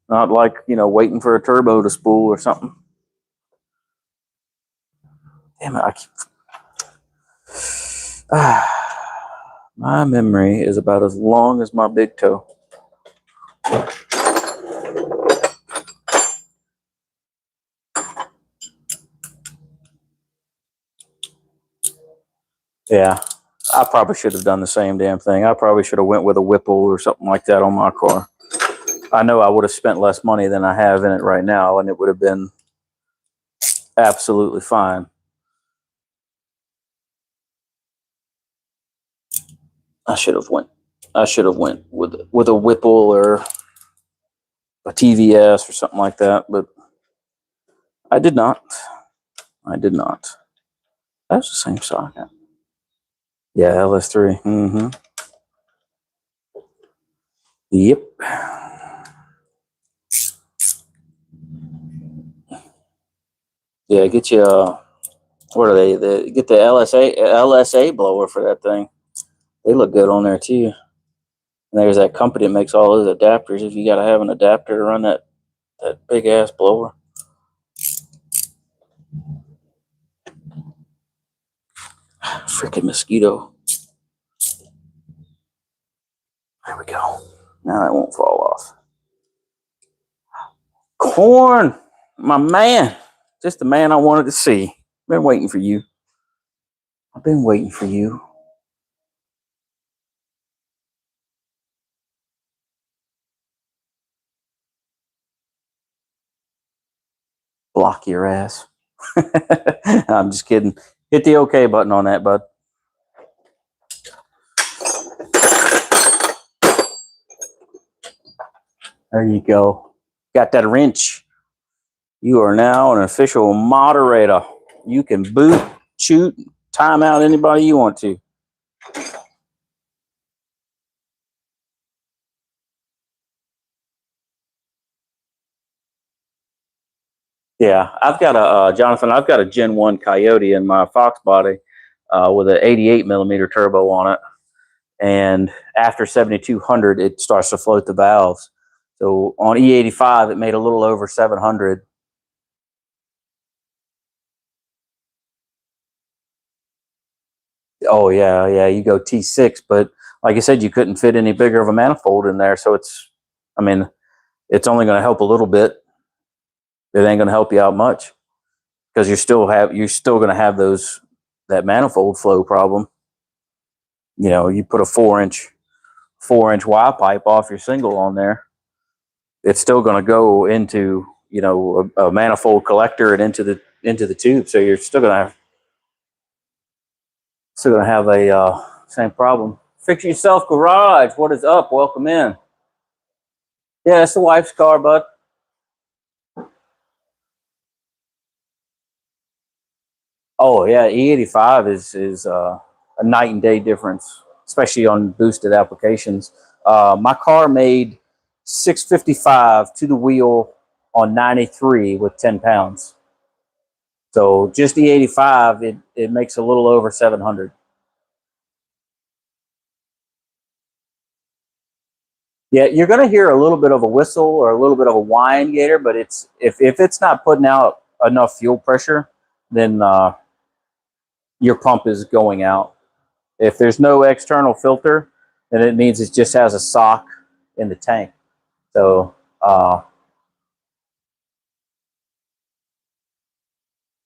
Not like, waiting for a turbo to spool or something. Damn it, my memory is about as long as my big toe. Yeah, I probably should have done the same damn thing. I probably should have went with a Whipple or something like that on my car. I know I would have spent less money than I have in it right now, and it would have been absolutely fine. I should have went with a Whipple or a TVS or something like that, but I did not. That's the same socket. Yeah, LS3. Mm-hmm. Yep. Yeah, get you what are they? Get the LSA blower for that thing. They look good on there too. And there's that company that makes all those adapters if you got to have an adapter to run that big ass blower. Freaking mosquito. There we go. Now it won't fall off. Corn, my man. Just the man I wanted to see. Been waiting for you. I've been waiting for you. Block your ass. I'm just kidding. Hit the OK button on that, bud. There you go. Got that wrench. You are now an official moderator. You can boot, shoot, time out anybody you want to. Yeah, I've got a Jonathan. I've got a Gen 1 Coyote in my Fox body with an 88 millimeter turbo on it, and after 7,200, it starts to float the valves. So on E85, it made a little over 700. Oh yeah, yeah. You go T6, but like I said, you couldn't fit any bigger of a manifold in there. So I mean, it's only going to help a little bit. It ain't going to help you out much, because you're still going to have that manifold flow problem. You put a 4-inch Y pipe off your single on there, it's still going to go into a manifold collector and into the tube. So you're still going to have a same problem. Fix Yourself Garage. What is up? Welcome in. Yeah, it's the wife's car, bud. Oh yeah, E85 is a night and day difference, especially on boosted applications. My car made 655 to the wheel on 93 with 10 pounds. So just the 85, it makes a little over 700. Yeah, you're going to hear a little bit of a whistle or a little bit of a whine, Gator, but it's if it's not putting out enough fuel pressure, then your pump is going out. If there's no external filter, then it means it just has a sock in the tank. So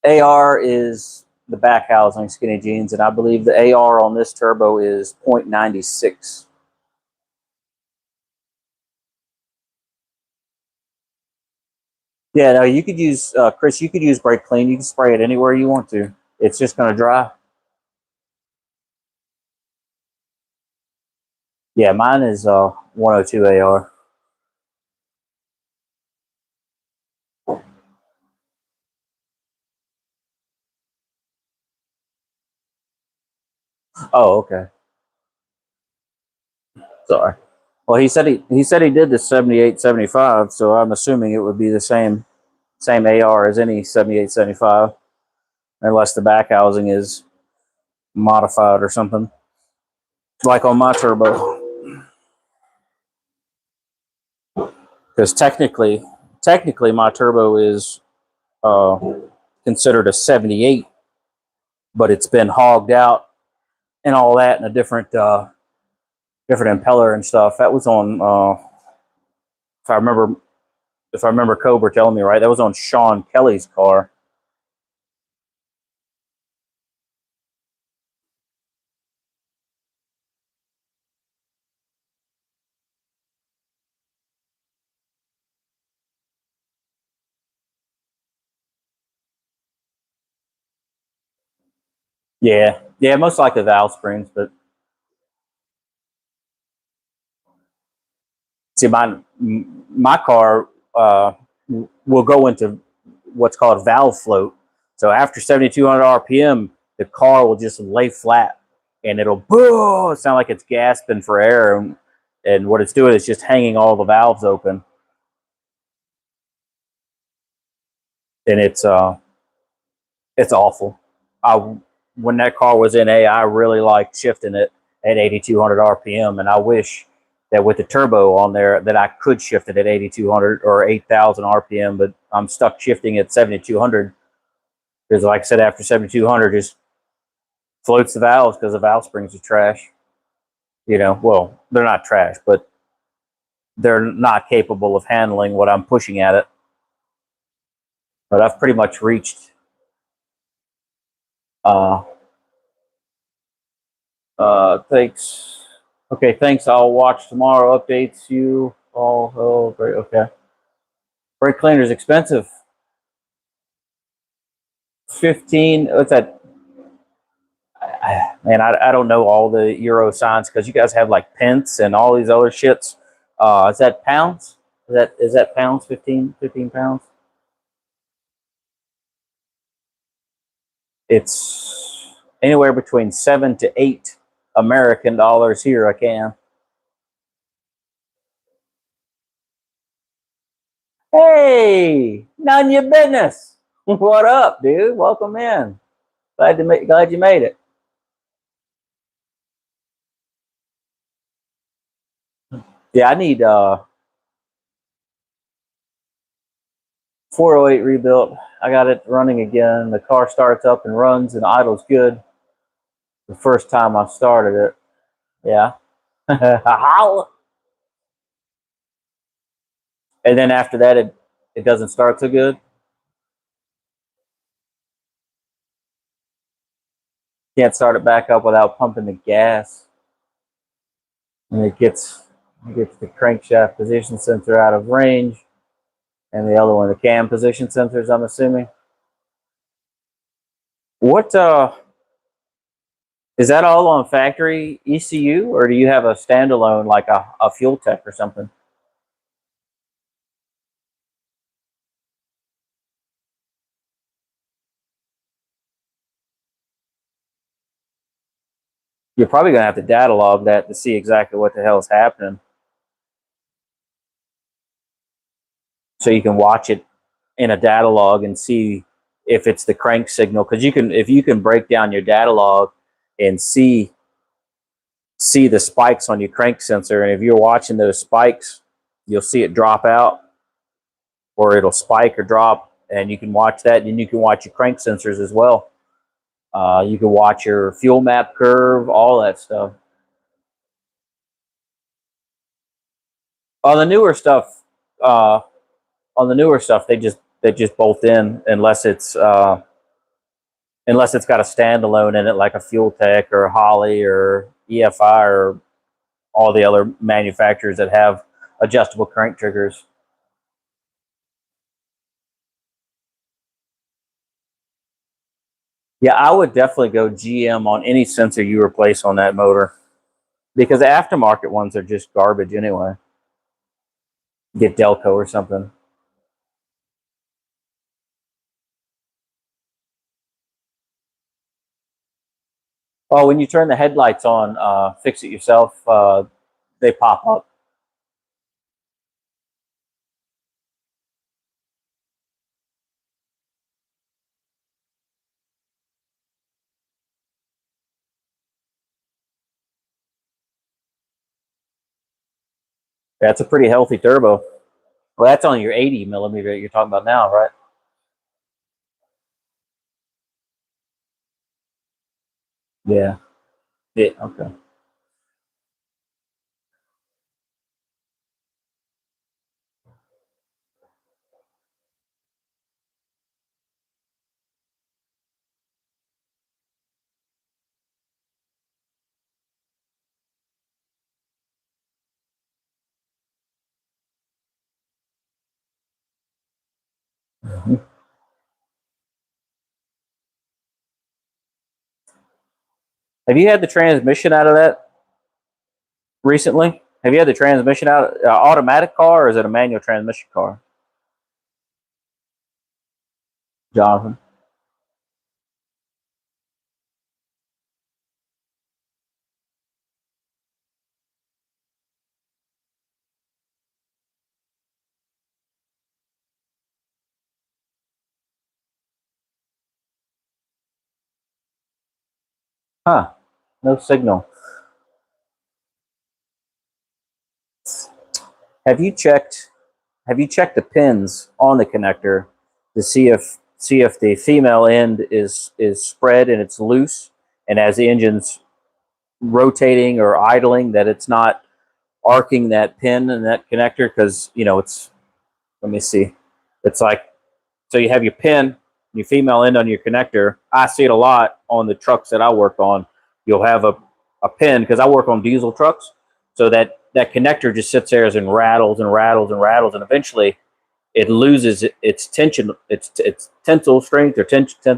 AR is the back housing, skinny jeans, and I believe the AR on this turbo is 0.96. Yeah, no, you could use, Chris, you could use brake clean. You can spray it anywhere you want to. It's just going to dry. Yeah, mine is 102 AR. Oh, okay. Sorry. Well, he said he did the 78 75, so I'm assuming it would be the same AR as any 78 75, unless the back housing is modified or something, like on my turbo. Because technically, my turbo is uh, considered a 78, but it's been hogged out and all that in a different impeller and stuff. That was on if I remember if I remember Cobra telling me right, that was on Sean Kelly's car. Yeah, yeah, most likely valve springs, but see, my car will go into what's called valve float. So after 7,200 RPM, the car will just lay flat, and it'll boo, sound like it's gasping for air, and what it's doing is just hanging all the valves open, and it's awful. I When that car was in A, I really liked shifting it at 8,200 RPM, and I wish that with the turbo on there that I could shift it at 8,200 or 8,000 RPM, but I'm stuck shifting at 7,200 because, like I said, after 7,200, just floats the valves because the valve springs are trash. Well, they're not trash, but they're not capable of handling what I'm pushing at it. But I've pretty much reached uh, thanks. Okay, thanks. I'll watch tomorrow. Updates you all. Oh, great. Okay. Brake cleaner is expensive. 15. What's that? Man, I don't know all the euro signs because you guys have like pence and all these other shits. Is that pounds? Is that pounds? 15 pounds? It's anywhere between 7 to 8 American dollars here. I can. Hey, none of your business. What up, dude? Welcome in. Glad you made it. Yeah, I need 408 rebuilt. I got it running again. The car starts up and runs and idles good. The first time I started it. Yeah. And then after that, it doesn't start so good. Can't start it back up without pumping the gas. And it gets the crankshaft position sensor out of range. And the other one, the cam position sensors, I'm assuming. What is that all on factory ECU, or do you have a standalone like a fuel tech or something? You're probably going to have to data log that to see exactly what the hell is happening, so you can watch it in a data log and see if it's the crank signal. Because you can, if you can break down your data log and see the spikes on your crank sensor, and if you're watching those spikes, you'll see it drop out, or it'll spike or drop, and you can watch that. And you can watch your crank sensors as well. You can watch your fuel map curve, all that stuff. On the newer stuff, uh, they just bolt in unless it's got a standalone in it, like a Fuel Tech or Holly or EFI or all the other manufacturers that have adjustable crank triggers. Yeah, I would definitely go GM on any sensor you replace on that motor, because the aftermarket ones are just garbage anyway. Get Delco or something. Oh, when you turn the headlights on, fix it yourself, they pop up. That's a pretty healthy turbo. Well, that's on your 80 millimeter that you're talking about now, right? Yeah. Yeah. Okay. Mhm. Have you had the transmission out of that recently? Have you had the transmission out, automatic car, or is it a manual transmission car, Jonathan? Huh? No signal. Have you checked? Have you checked the pins on the connector to see if the female end is spread and it's loose, and as the engine's rotating or idling, that it's not arcing that pin and that connector? Because it's, let me see, it's like, so you have your pin, your female end on your connector. I see it a lot on the trucks that I work on. You'll have a pin, because I work on diesel trucks, so that connector just sits there and rattles and rattles and rattles, and eventually it loses its tension, its tensile strength, or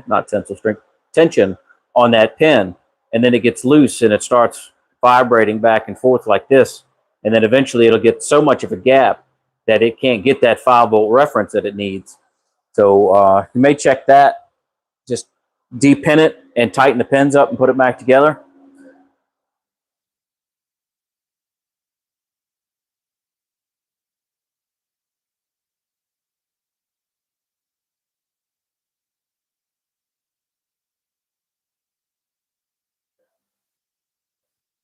not tensile strength, tension on that pin, and then it gets loose and it starts vibrating back and forth like this, and then eventually it'll get so much of a gap that it can't get that 5 volt reference that it needs. So you may check that. Just depin it and tighten the pins up and put it back together.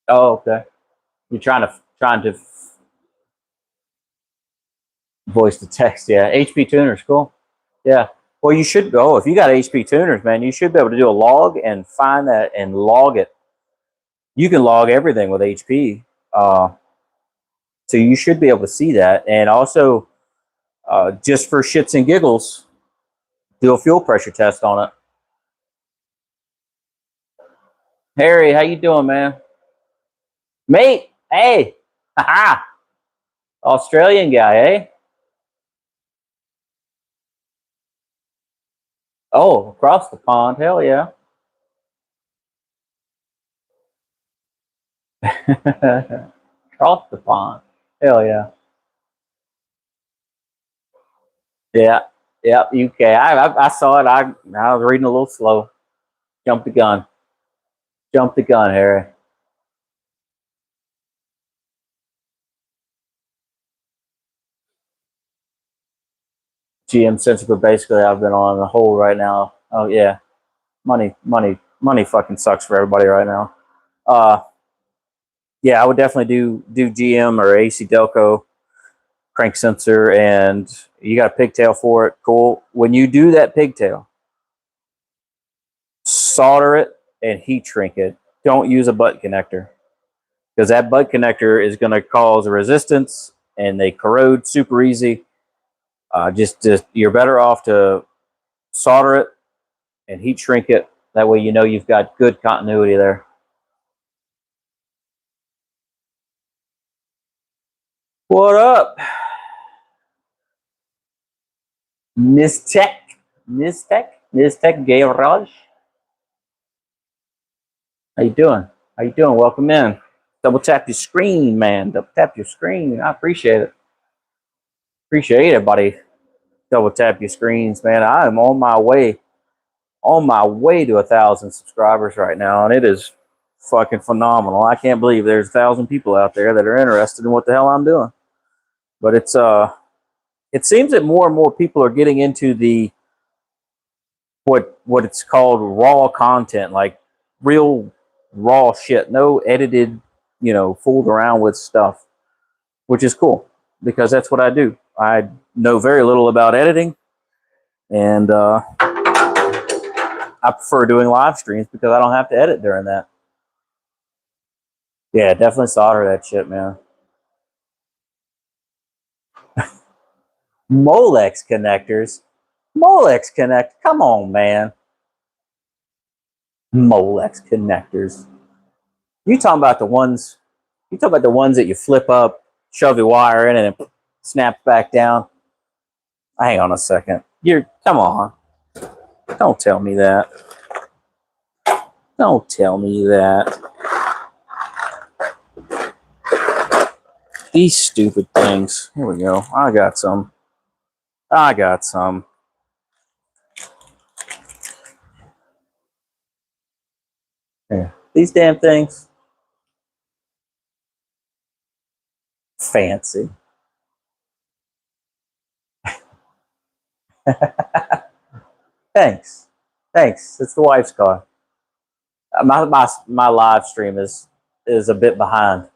Oh, okay. You're trying to voice to text. Yeah, HP tuners, cool. Yeah. Well, you should go, if you got HP tuners, man. You should be able to do a log and find that and log it. You can log everything with HP, so you should be able to see that. And also, just for shits and giggles, do a fuel pressure test on it. Harry, how you doing, man? Mate, hey, haha, Australian guy, eh? Oh, across the pond, hell yeah. Across the pond, hell yeah. Yeah, yeah, UK. I saw it. I was reading a little slow. Jump the gun. Jump the gun, Harry. GM sensor, but basically I've been on a hold right now. Oh yeah, money fucking sucks for everybody right now. Yeah, I would definitely do GM or AC Delco crank sensor, and you got a pigtail for it. Cool. When you do that pigtail, solder it and heat shrink it. Don't use a butt connector, because that butt connector is going to cause a resistance and they corrode super easy. Just you're better off to solder it and heat shrink it. That way, you know you've got good continuity there. What up, Miss Tech? Miss Tech Garage. How you doing? How you doing? Welcome in. Double tap your screen, man. Double tap your screen. I appreciate it. Appreciate everybody. Double tap your screens, man. I am on my way to 1,000 subscribers right now, and it is fucking phenomenal. I can't believe there's 1,000 people out there that are interested in what the hell I'm doing. But it seems that more and more people are getting into the what it's called raw content, like real raw shit, no edited, fooled around with stuff, which is cool because that's what I do. I know very little about editing, and I prefer doing live streams because I don't have to edit during that. Yeah, definitely solder that shit, man. Molex connectors. Molex connect. Come on, man. Molex connectors. You talking about the ones? You talking about the ones that you flip up, shove your wire in, and it snaps back down? Hang on a second. Come on. Don't tell me that. Don't tell me that. These stupid things. Here we go. I got some. Here. These damn things. Fancy. Thanks. Thanks. It's the wife's car. My live stream is a bit behind.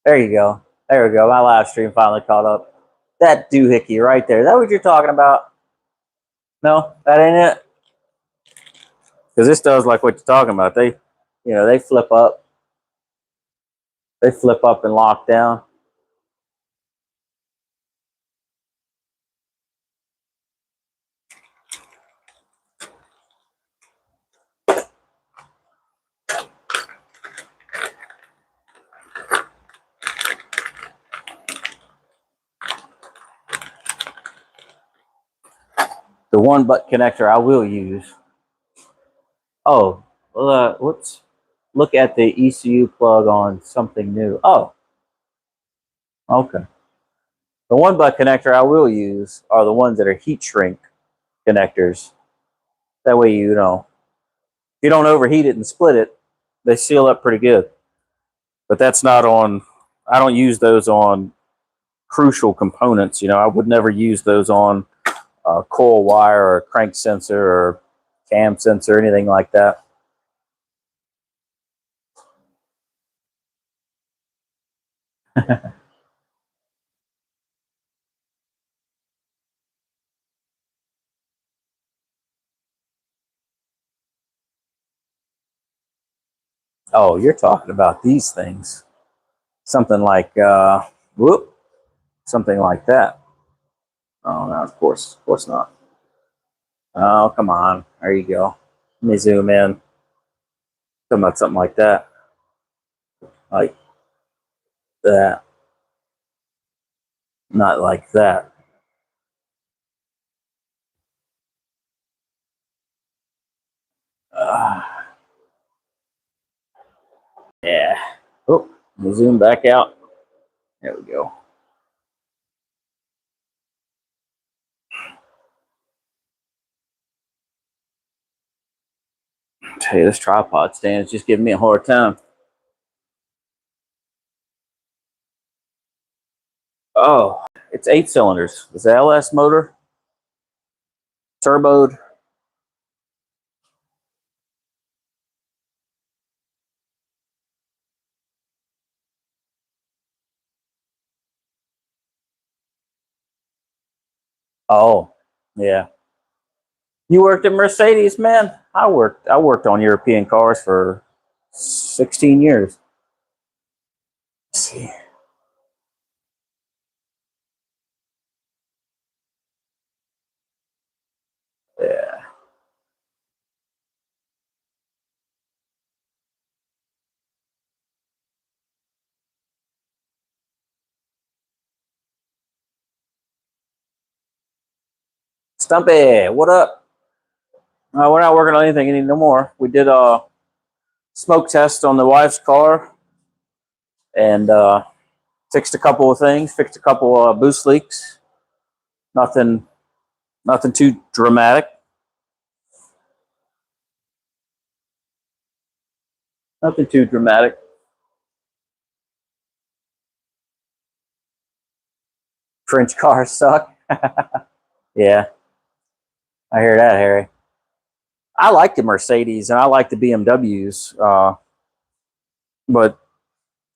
There you go. There we go. My live stream finally caught up. That doohickey right there. Is that what you're talking about? No, that ain't it. Because this does like what you're talking about. They flip up. They flip up and lock down. The one butt connector I will use. Oh, let's look at the ECU plug on something new. Oh, okay. The one butt connector I will use are the ones that are heat shrink connectors. That way, if you don't overheat it and split it, they seal up pretty good. But that's not on. I don't use those on crucial components. I would never use those on a coil wire or a crank sensor or cam sensor, anything like that. Oh, you're talking about these things. Something like something like that. Oh no, of course not. Oh, come on. There you go. Let me zoom in. Talking about something like that. Like that. Not like that. Uh, yeah. Oh, let me zoom back out. There we go. I tell you, this tripod stand is just giving me a hard time. Oh, it's 8 cylinders. It's an LS motor, turboed. Oh, yeah. You worked at Mercedes, man. I worked on European cars for 16 years. Let's see. Yeah. Stumpy, what up? We're not working on anything any no more. We did a smoke test on the wife's car and fixed a couple of things. Fixed a couple of boost leaks. Nothing, nothing too dramatic. Nothing too dramatic. French cars suck. Yeah, I hear that, Harry. I like the Mercedes and I like the BMWs, but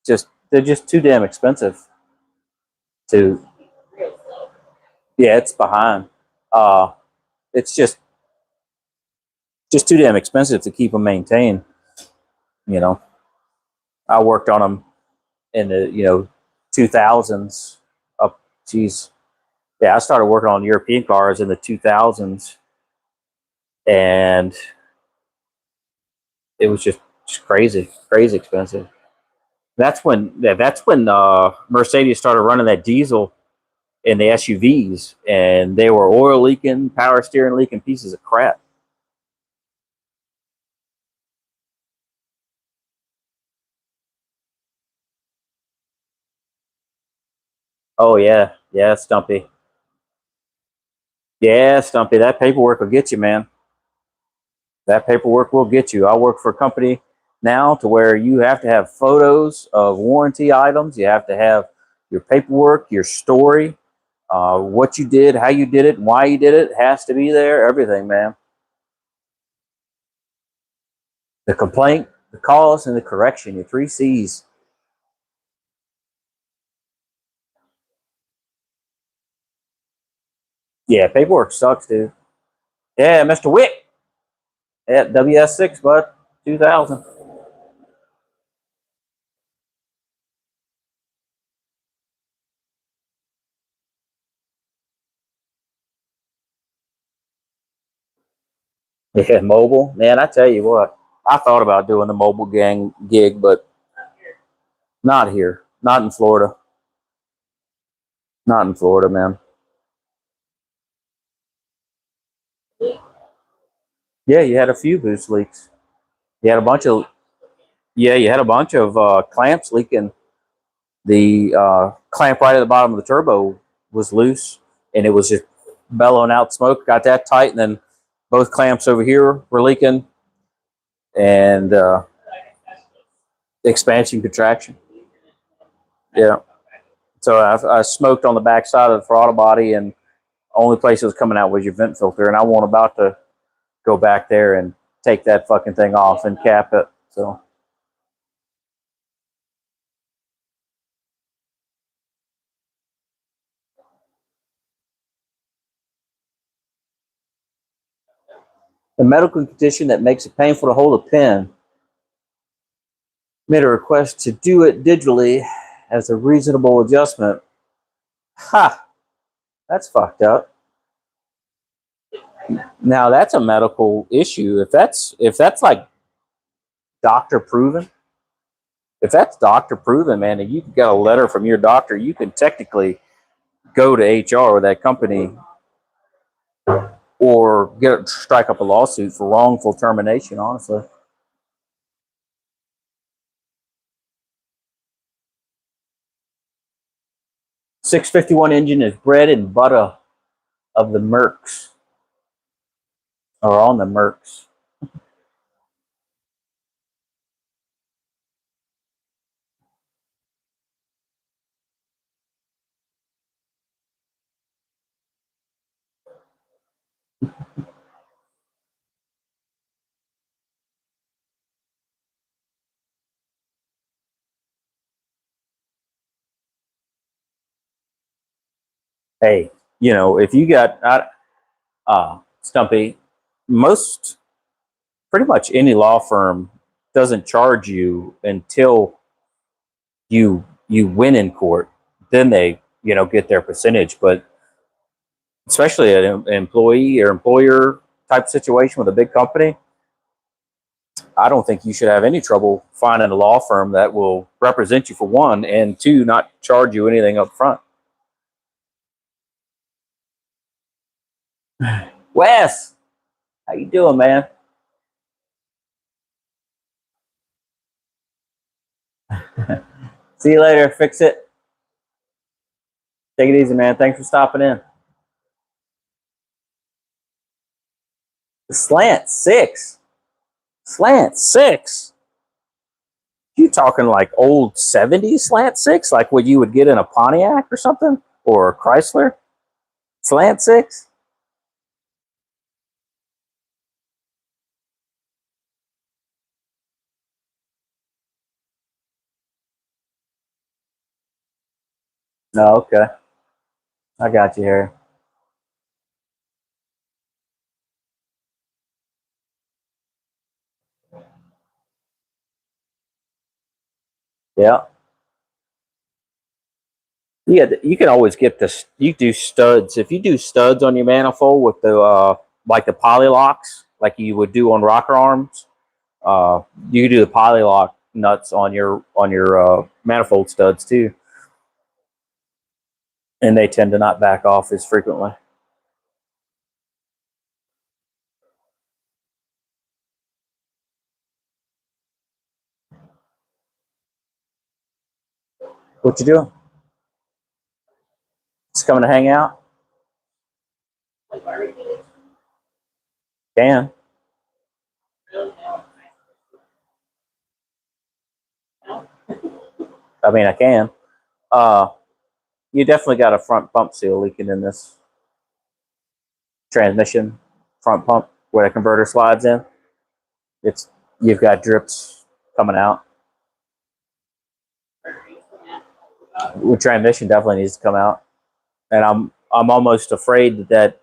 just they're just too damn expensive to. Yeah, it's behind. Uh, it's just too damn expensive to keep them maintained. You know, I worked on them in the 2000s. Up, geez, yeah, I started working on European cars in the 2000s, and it was just crazy, crazy expensive. That's when Mercedes started running that diesel in the SUVs, and they were oil leaking, power steering leaking pieces of crap. Oh yeah, yeah, Stumpy. Yeah, Stumpy. That paperwork will get you, man. That paperwork will get you. I work for a company now to where you have to have photos of warranty items. You have to have your paperwork, your story, what you did, how you did it, and why you did it has to be there. Everything, man. The complaint, the cause, and the correction. Your three C's. Yeah, paperwork sucks, dude. Yeah, Mr. Wick at WS6, bud. 2000. Yeah, mobile. Man, I tell you what, I thought about doing the mobile gang gig, but not here. Not in Florida. Not in Florida, man. Yeah, you had a few boost leaks. You had a bunch of you had a bunch of clamps leaking. The clamp right at the bottom of the turbo was loose, and it was just bellowing out smoke. Got that tight, and then both clamps over here were leaking, and expansion contraction. Yeah. So I smoked on the back side of the throttle body, and only place it was coming out was your vent filter, and I wasn't about to go back there and take that fucking thing off and cap it. So the medical condition that makes it painful to hold a pen made a request to do it digitally as a reasonable adjustment. Ha! That's fucked up. Now that's a medical issue. If that's like doctor proven, if that's doctor proven, man, and you get a letter from your doctor, you can technically go to HR with that company or strike up a lawsuit for wrongful termination. Honestly, 651 engine is bread and butter of the Mercs, or on the Mercs. Hey, you know, if you got Stumpy, most pretty much any law firm doesn't charge you until you win in court. Then they, you know, get their percentage. But especially an employee or employer type situation with a big company, I don't think you should have any trouble finding a law firm that will represent you, for one, and two, not charge you anything up front. Wes, how you doing, man? See you later. Fix it. Take it easy, man. Thanks for stopping in. Slant six. Slant six. You talking like old 70s slant six, like what you would get in a Pontiac or something, or a Chrysler? Slant six? No, okay. I got you here. Yeah. Yeah, you can always get this. You do studs. If you do studs on your manifold with the like the poly locks, like you would do on rocker arms, uh, you can do the poly lock nuts on your manifold studs too, and they tend to not back off as frequently. What you doing? Just coming to hang out? Can. I mean, I can. Uh, you definitely got a front pump seal leaking in this transmission front pump where the converter slides in. It's you've got drips coming out. The transmission definitely needs to come out, and I'm almost afraid that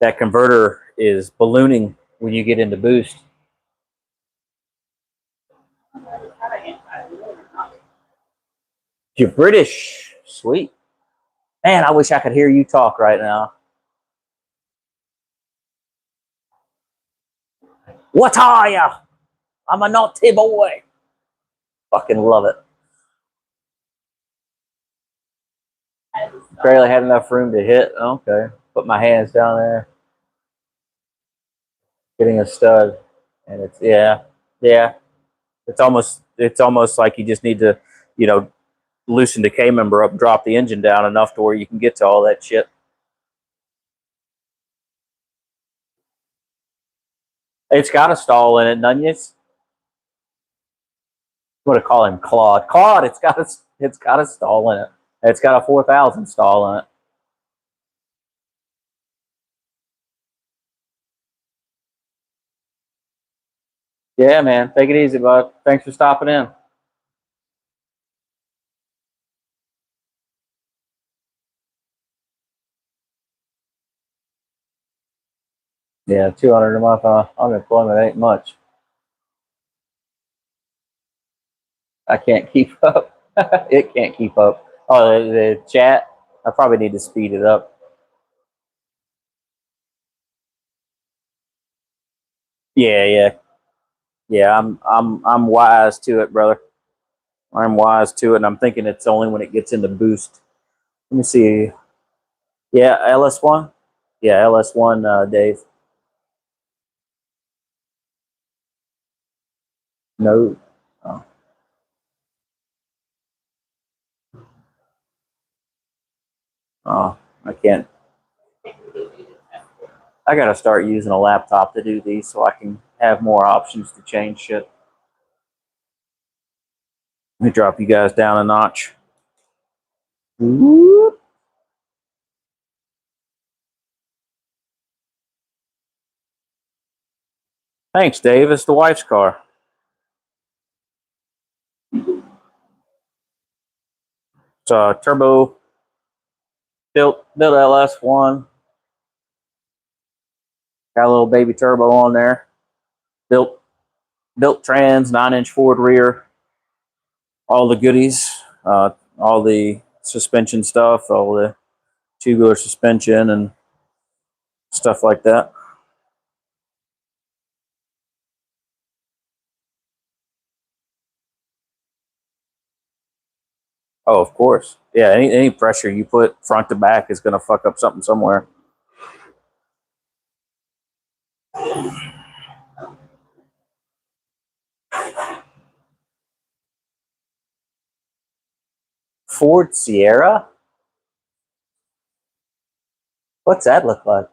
that converter is ballooning when you get into boost. You're British, sweet man. I wish I could hear you talk right now. What are you? I'm a naughty boy. Fucking love it. Barely had enough room to hit. Okay, put my hands down there, getting a stud, and it's yeah. It's almost like you just need to, you know, loosen the K member up, drop the engine down enough to where you can get to all that shit. It's got a stall in it, doesn't it? I'm gonna call him Claude. Claude, it's got a stall in it. It's got a 4,000 stall in it. Yeah, man. Take it easy, bud. Thanks for stopping in. Yeah, 200 a month on unemployment ain't much. I can't keep up. It can't keep up. Oh, the chat. I probably need to speed it up. Yeah, yeah, yeah. I'm wise to it, brother. I'm wise to it, and I'm thinking it's only when it gets into boost. Let me see. Yeah, LS1. Yeah, LS1, Dave. No. Oh, oh, I can't. I got to start using a laptop to do these so I can have more options to change shit. Let me drop you guys down a notch. Whoop. Thanks, Dave. It's the wife's car. It's a turbo built LS1. Got a little baby turbo on there. Built trans, 9-inch forward rear. All the goodies. All the suspension stuff. All the tubular suspension and stuff like that. Oh, of course. Yeah, any pressure you put front to back is going to fuck up something somewhere. Ford Sierra? What's that look like?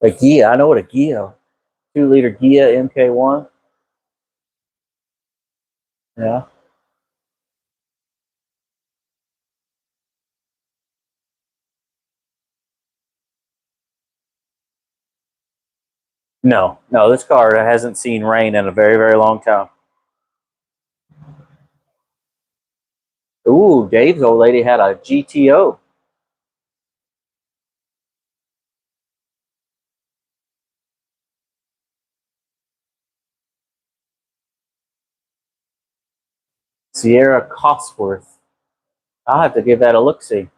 A Gia. I know what a Gia. 2-liter Gia MK1. Yeah. No, this car hasn't seen rain in a very, very long time. Ooh, Dave's old lady had a GTO. Sierra Cosworth. I'll have to give that a look-see.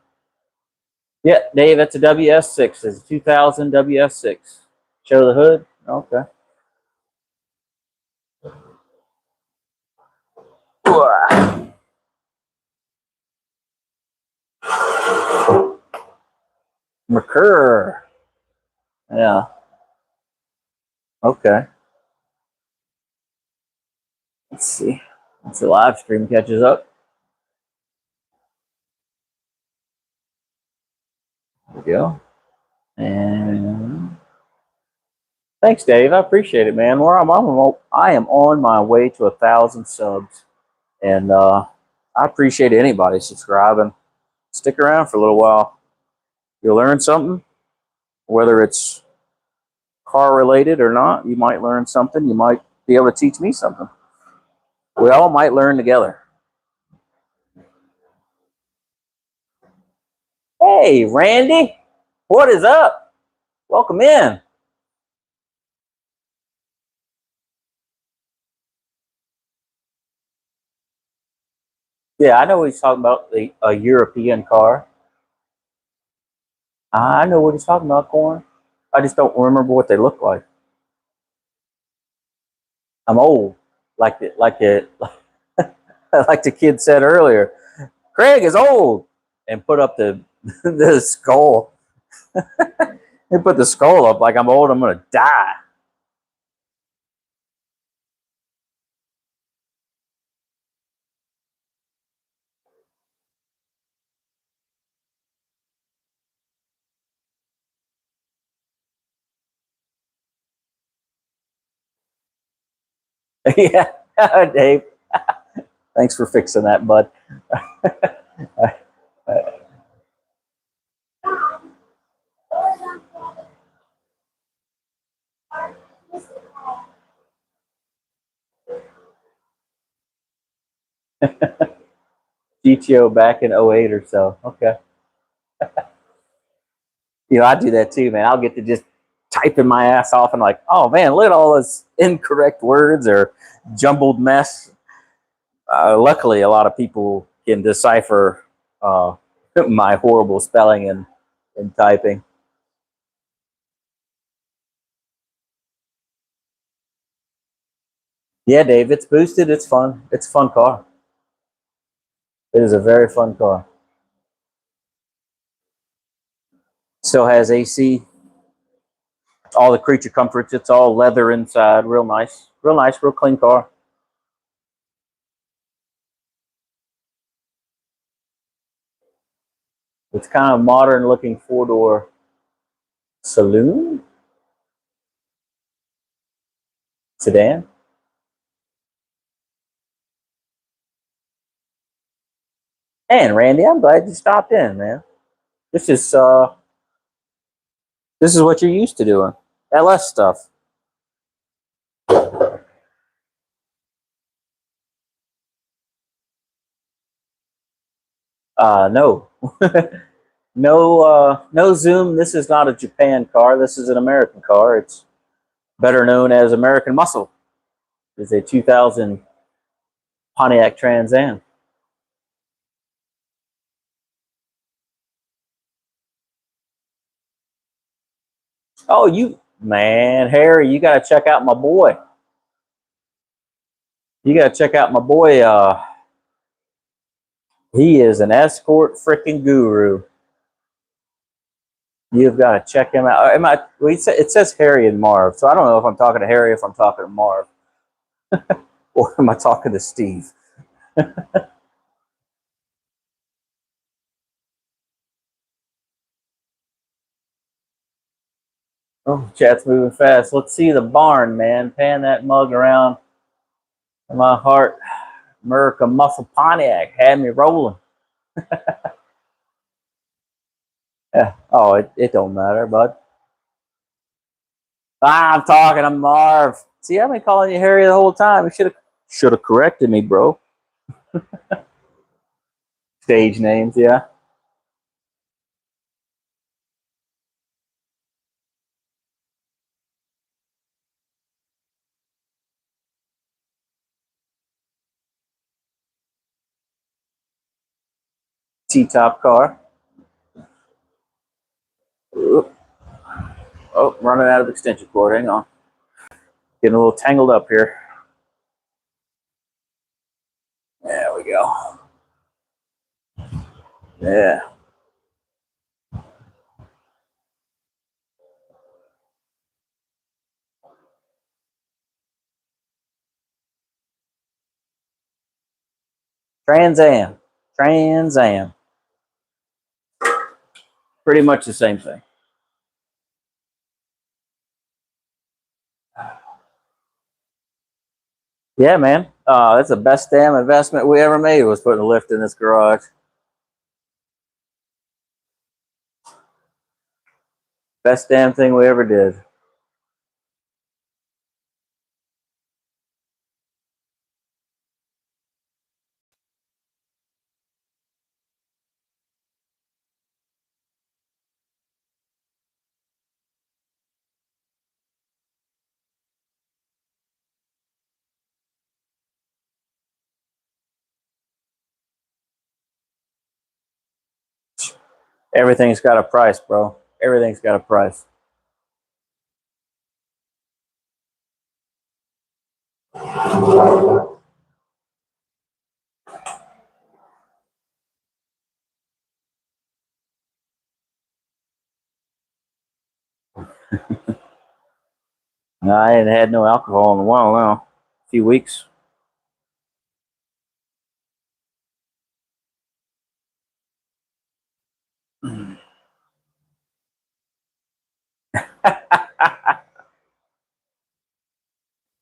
Yeah, Dave, that's a WS6. It's a 2000 WS6. Show the hood? Okay. Mercur. Yeah. Okay. Let's see. Once the live stream catches up. There we go. And thanks, Dave. I appreciate it, man. I am on my way to 1,000 subs, and I appreciate anybody subscribing. Stick around for a little while. You'll learn something, whether it's car related or not. You might learn something. You might be able to teach me something. We all might learn together. Hey, Randy, what is up? Welcome in. Yeah, I know he's talking about a European car. I know what he's talking about, Corn. I just don't remember what they look like. I'm old, like like the kid said earlier. Craig is old, and put up the the skull. He put the skull up like I'm old. I'm gonna die. Yeah, Dave. Thanks for fixing that, bud. GTO back in '08 or so. Okay. I do that too, man. I'll get to just typing my ass off and like, oh man, look at all those incorrect words or jumbled mess. Luckily, a lot of people can decipher my horrible spelling and typing. Yeah, Dave, it's boosted. It's fun. It's a fun car. It is a very fun car. Still has AC, all the creature comforts. It's all leather inside. Real nice. Real nice, real clean car. It's kind of modern looking 4-door saloon sedan. And Randy, I'm glad you stopped in, man. This is this is what you're used to doing. LS stuff. No. No, no Zoom. This is not a Japan car. This is an American car. It's better known as American Muscle. It's a 2000 Pontiac Trans Am. Oh, you man, Harry, you got to check out my boy. You got to check out my boy. He is an escort freaking guru. You've got to check him out. Am I? Well, it says Harry and Marv, so I don't know if I'm talking to Harry, if I'm talking to Marv, or am I talking to Steve? Oh, chat's moving fast. Let's see the barn, man. Pan that mug around my heart. America Muscle Pontiac had me rolling. Yeah. Oh, it don't matter, bud. I'm talking to Marv. See, I've been calling you Harry the whole time. You should have corrected me, bro. Stage names, yeah. T-top car. Ooh. Oh, running out of extension cord. Hang on. Getting a little tangled up here. There we go. Yeah. Trans Am. Trans Am. Pretty much the same thing. Yeah, man. That's the best damn investment we ever made, was putting a lift in this garage. Best damn thing we ever did. Everything's got a price, bro. Everything's got a price. I ain't had no alcohol in a while now. A few weeks.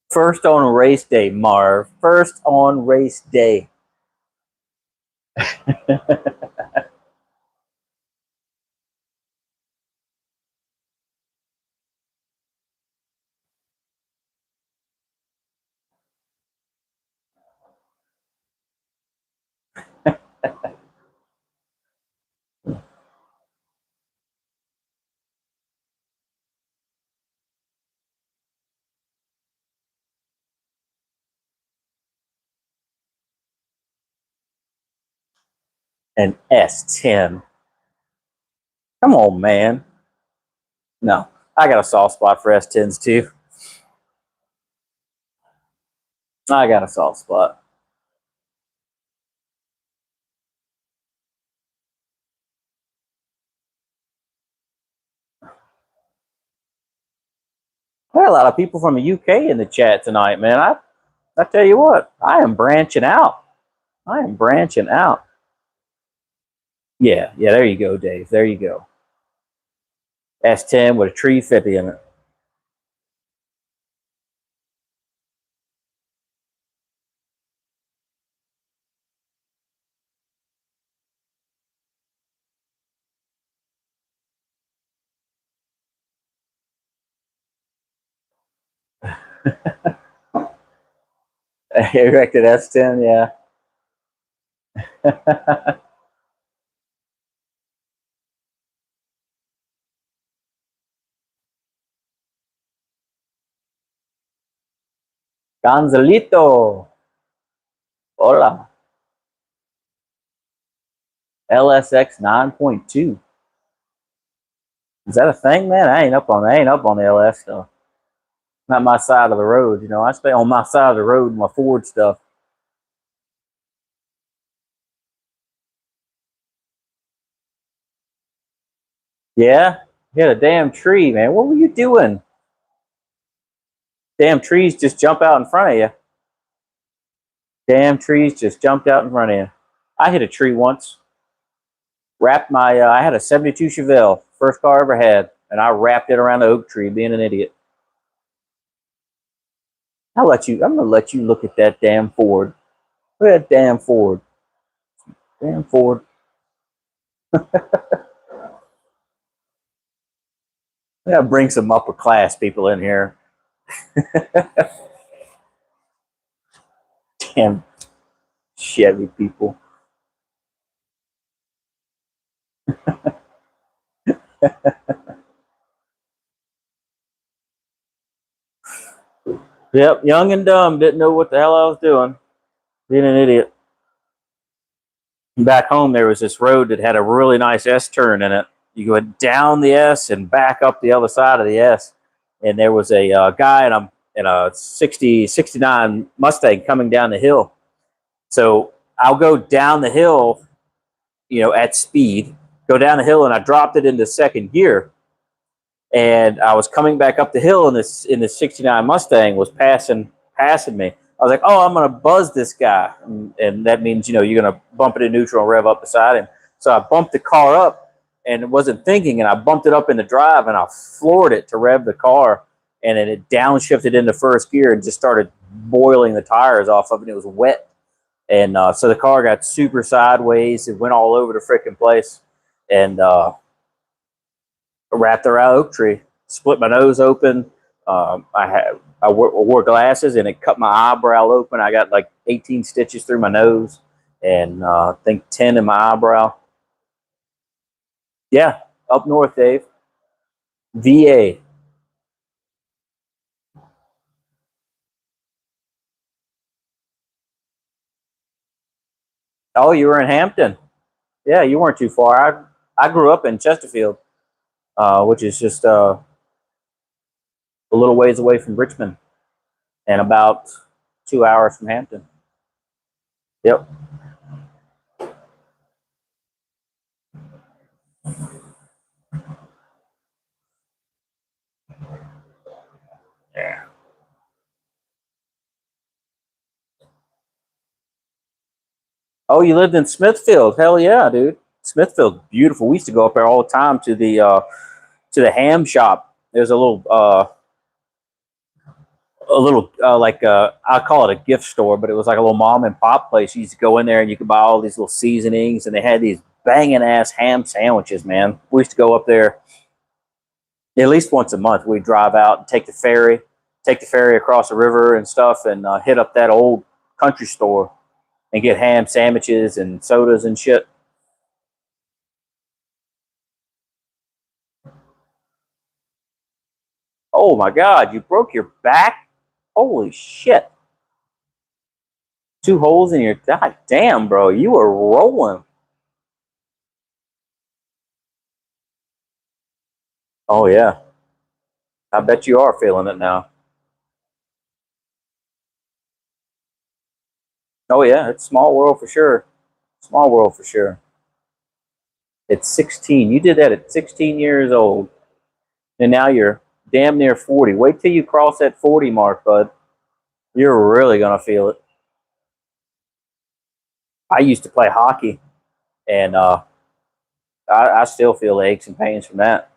First on race day, Marv. First on race day. An S10. Come on, man. No, I got a soft spot for S10s too. I got a soft spot. There are a lot of people from the UK in the chat tonight, man. I tell you what, I am branching out. I am branching out. Yeah, yeah, there you go, Dave. There you go. S10 with a tree 50 in it. Erected S10, yeah. Gonzalito. Hola. LSX 9.2. Is that a thing, man? I ain't up on the LS stuff. Not my side of the road, you know. I stay on my side of the road, my Ford stuff. Yeah, hit a damn tree, man. What were you doing? Damn trees just jump out in front of you. Damn trees just jumped out in front of you. I hit a tree once. Wrapped my. I had a '72 Chevelle, first car I ever had, and I wrapped it around the oak tree, being an idiot. I'll let you. I'm gonna let you look at that damn Ford. Look at that damn Ford. Damn Ford. I gotta bring some upper class people in here. Damn Chevy people. Yep, young and dumb, didn't know what the hell I was doing. Being an idiot. Back home, there was this road that had a really nice S turn in it. You go down the S and back up the other side of the S. And there was a guy in a 69 Mustang coming down the hill. So I'll go down the hill, you know, at speed, go down the hill, and I dropped it into second gear. And I was coming back up the hill, and this '69 Mustang was passing me. I was like, "Oh, I'm gonna buzz this guy," and that means, you know, you're gonna bump it in neutral and rev up beside him. So I bumped the car up and wasn't thinking, and I bumped it up in the drive, and I floored it to rev the car, and then it downshifted into first gear and just started boiling the tires off of it. It was wet, and so the car got super sideways. It went all over the freaking place, and wrapped around oak tree, split my nose open. I wore glasses, and it cut my eyebrow open. I got like 18 stitches through my nose, and I think 10 in my eyebrow. Yeah, up north, Dave. VA. Oh, you were in Hampton. Yeah, you weren't too far. I grew up in Chesterfield, which is just a little ways away from Richmond, and about 2 hours from Hampton. Yep. Yeah. Oh, you lived in Smithfield? Hell yeah, dude. Smithfield, beautiful. We used to go up there all the time to the ham shop. There's a little like I call it a gift store, but it was like a little mom and pop place. You used to go in there and you could buy all these little seasonings, and they had these banging ass ham sandwiches. Man, we used to go up there at least once a month. We'd drive out and take the ferry across the river and stuff, and hit up that old country store and get ham sandwiches and sodas and shit. Oh my God, you broke your back? Holy shit. Two holes in your, god damn, bro. You were rolling. Oh yeah. I bet you are feeling it now. Oh yeah, it's small world for sure. Small world for sure. It's 16. You did that at 16 years old. And now you're damn near 40. Wait till you cross that 40 mark, bud. You're really gonna feel it. I used to play hockey, and I still feel the aches and pains from that.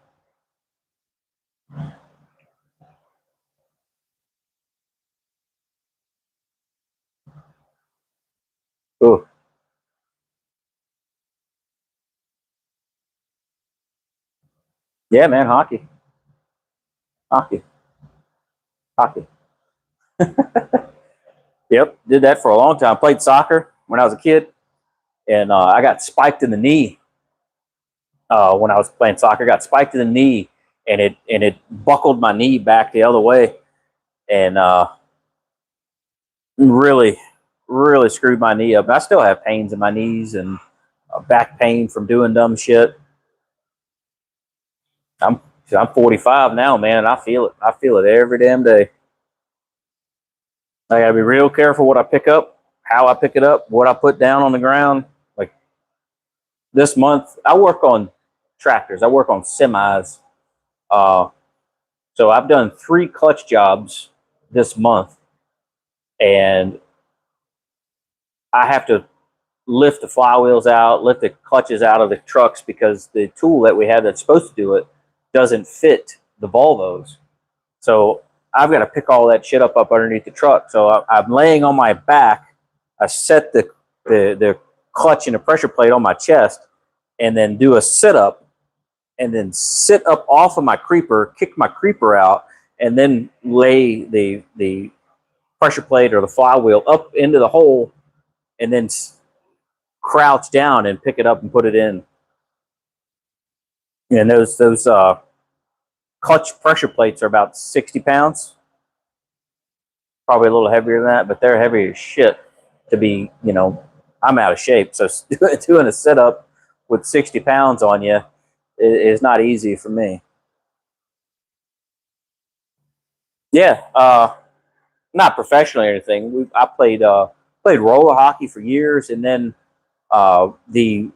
Ooh. Yeah, man, hockey. Hockey. Hockey. Yep, did that for a long time. Played soccer when I was a kid, and I got spiked in the knee when I was playing soccer. Got spiked in the knee, and it buckled my knee back the other way, and really, really screwed my knee up. I still have pains in my knees and back pain from doing dumb shit. I'm I'm 45 now, man, and I feel it. I feel it every damn day. I gotta be real careful what I pick up, how I pick it up, what I put down on the ground. Like this month, I work on tractors. I work on semis. Uh, so I've done 3 clutch jobs this month, and I have to lift the flywheels out, lift the clutches out of the trucks because the tool that we have that's supposed to do it doesn't fit the Volvos. So I've got to pick all that shit up underneath the truck. So I'm laying on my back. I set the clutch and the pressure plate on my chest, and then do a sit up, and then sit up off of my creeper, kick my creeper out, and then lay the pressure plate or the flywheel up into the hole, and then crouch down and pick it up and put it in. And those clutch pressure plates are about 60 pounds, probably a little heavier than that, but they're heavy as shit to be, I'm out of shape. So doing a sit up with 60 pounds on you is not easy for me. Yeah, not professionally or anything. I played roller hockey for years, and then the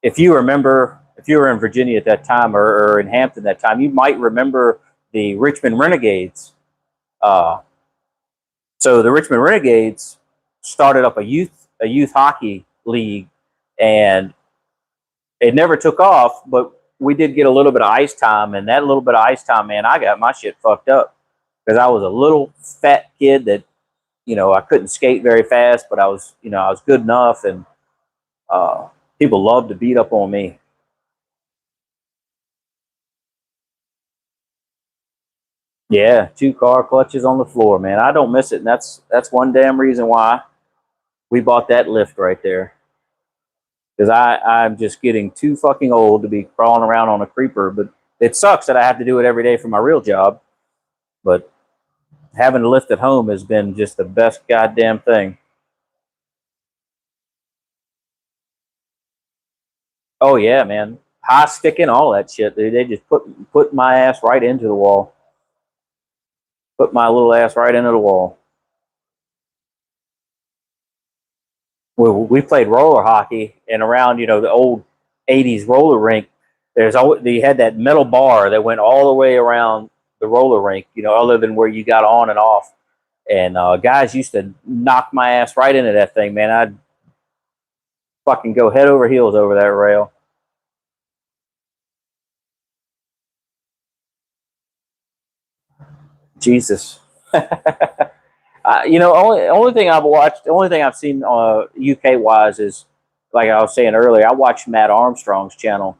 if you remember, if you were in Virginia at that time or in Hampton at that time, you might remember the Richmond Renegades. Uh, so the Richmond Renegades started up a youth hockey league, and it never took off. But we did get a little bit of ice time, and that little bit of ice time, man, I got my shit fucked up because I was a little fat kid that I couldn't skate very fast, but I was good enough, and uh, people loved to beat up on me. Yeah, 2 car clutches on the floor, man. I don't miss it, and that's one damn reason why we bought that lift right there. Because I'm just getting too fucking old to be crawling around on a creeper. But it sucks that I have to do it every day for my real job. But having a lift at home has been just the best goddamn thing. Oh yeah, man. High sticking, all that shit. They just put my ass right into the wall. Put my little ass right into the wall. We played roller hockey, and around the old '80s roller rink, there's always they had that metal bar that went all the way around the roller rink. Other than where you got on and off, and guys used to knock my ass right into that thing, man. I'd fucking go head over heels over that rail. Jesus. Only thing I've watched, the only thing I've seen UK wise is, like I was saying earlier, I watched Matt Armstrong's channel,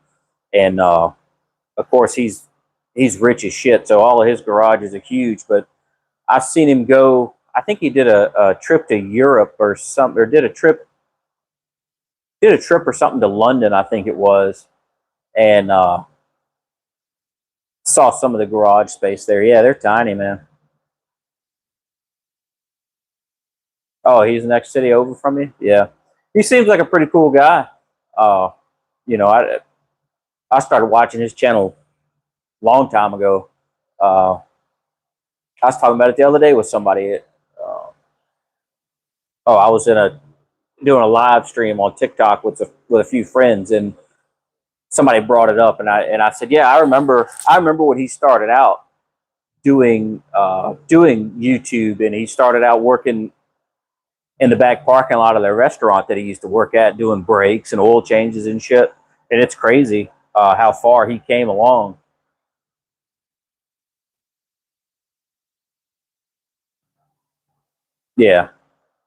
and of course he's rich as shit, so all of his garages are huge. But I've seen him go. I think he did a trip to Europe or something, or did a trip or something to London, I think it was, and saw some of the garage space there. Yeah, they're tiny, man. Oh, he's the next city over from me. Yeah, he seems like a pretty cool guy. Uh, I started watching his channel a long time ago. Uh, I was talking about it the other day with somebody. I was doing a live stream on TikTok with a few friends, and somebody brought it up, and I said, yeah, I remember when he started out doing YouTube, and he started out working in the back parking lot of their restaurant that he used to work at, doing brakes and oil changes and shit. And it's crazy how far he came along. Yeah,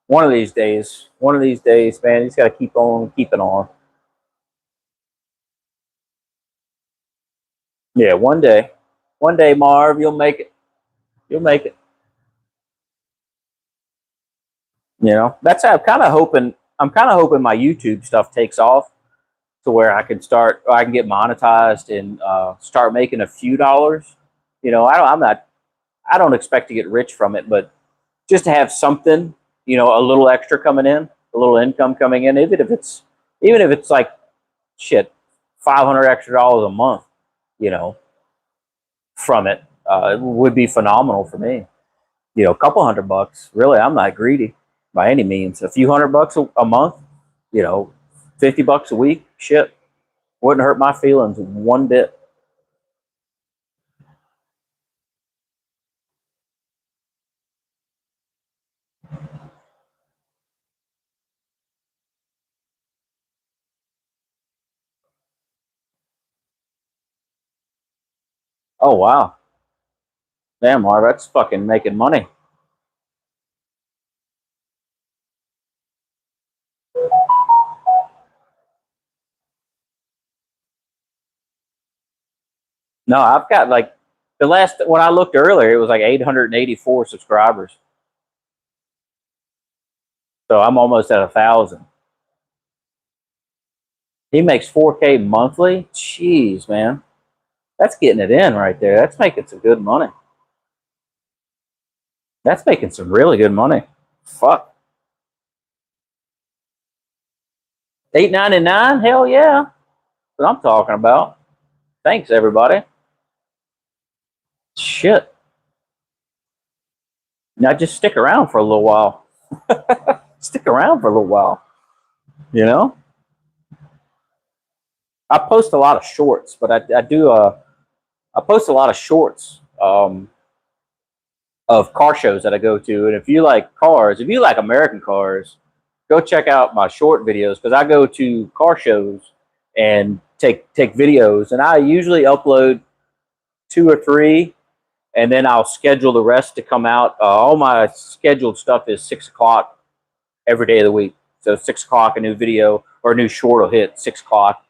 one of these days, man, he's got to keep on keeping on. Yeah, one day, Marv, you'll make it. You'll make it. That's how I'm kind of hoping my YouTube stuff takes off to where I can get monetized and start making a few dollars. I don't expect to get rich from it, but just to have something. you know, a little extra coming in, a little income coming in, even if it's like shit, $500 extra a month, you know, from it, it would be phenomenal for me. You know, a couple $100, really. I'm not greedy by any means. A few $100 a month, you know, $50 a week, shit, wouldn't hurt my feelings one bit. Oh wow, damn, Marv, that's fucking making money. No, I've got like the last when I looked earlier, it was like 884 subscribers. So I'm almost at 1,000. He makes 4K monthly. Jeez, man, that's getting it in right there. That's making some good money. That's making some really good money. Fuck. 8.99? Hell yeah. That's what I'm talking about. Thanks everybody. Shit. Now just stick around for a little while. Stick around for a little while. You know? I post a lot of shorts, but I post a lot of shorts of car shows that I go to. And if you like cars, if you like American cars, go check out my short videos because I go to car shows and take videos, and I usually upload 2 or 3, and then I'll schedule the rest to come out. All my scheduled stuff is 6 o'clock every day of the week. So 6 o'clock, a new video or a new short will hit 6 o'clock,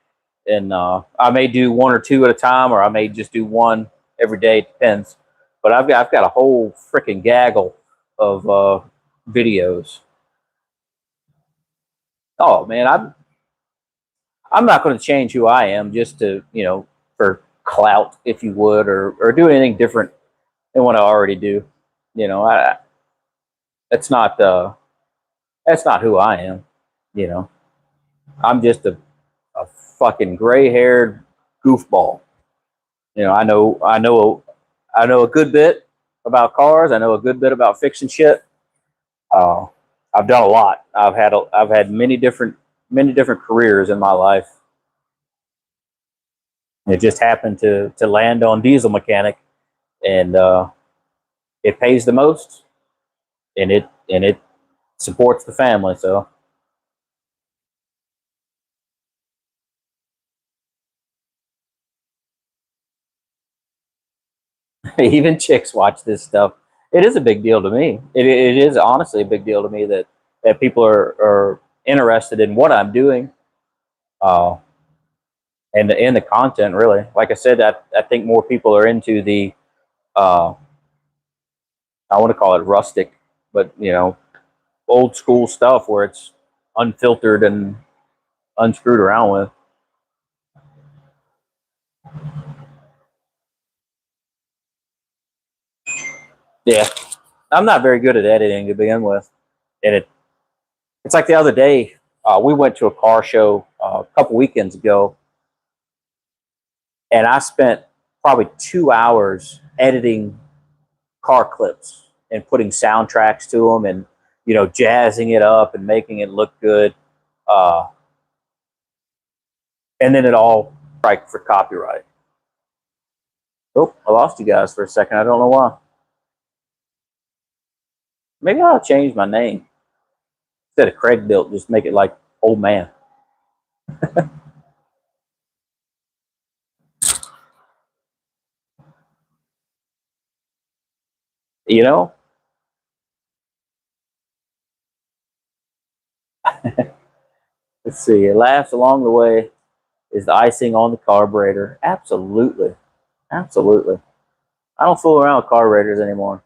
and I may do 1 or 2 at a time, or I may just do one every day. It depends. But I've got a whole freaking gaggle of videos. Oh man, I'm not going to change who I am just to, you know, for clout, if you would, or do anything different than what I already do. You know, that's not that's not who I am. You know, I'm just a fucking gray haired goofball. You know, I know a good bit about cars. I know a good bit about fixing shit. Uh, I've done a lot. I've had many different careers in my life. It just happened to land on diesel mechanic, and it pays the most, and it supports the family. So even chicks watch this stuff. It is a big deal to me. It is honestly a big deal to me that people are interested in what I'm doing, uh, and the content. Really, like I said, I think more people are into the uh, I want to call it rustic, but you know, old school stuff where it's unfiltered and unscrewed around with. Yeah, I'm not very good at editing to begin with, and it's like the other day we went to a car show a couple weekends ago, and I spent probably 2 hours editing car clips and putting soundtracks to them, and you know, jazzing it up and making it look good, uh, and then it all strike for copyright. Oh, I lost you guys for a second. I don't know why. Maybe I'll change my name instead of Craig Built. Just make it like old man. You know. Let's see. It laughs along the way is the icing on the carburetor. Absolutely, absolutely. I don't fool around with carburetors anymore.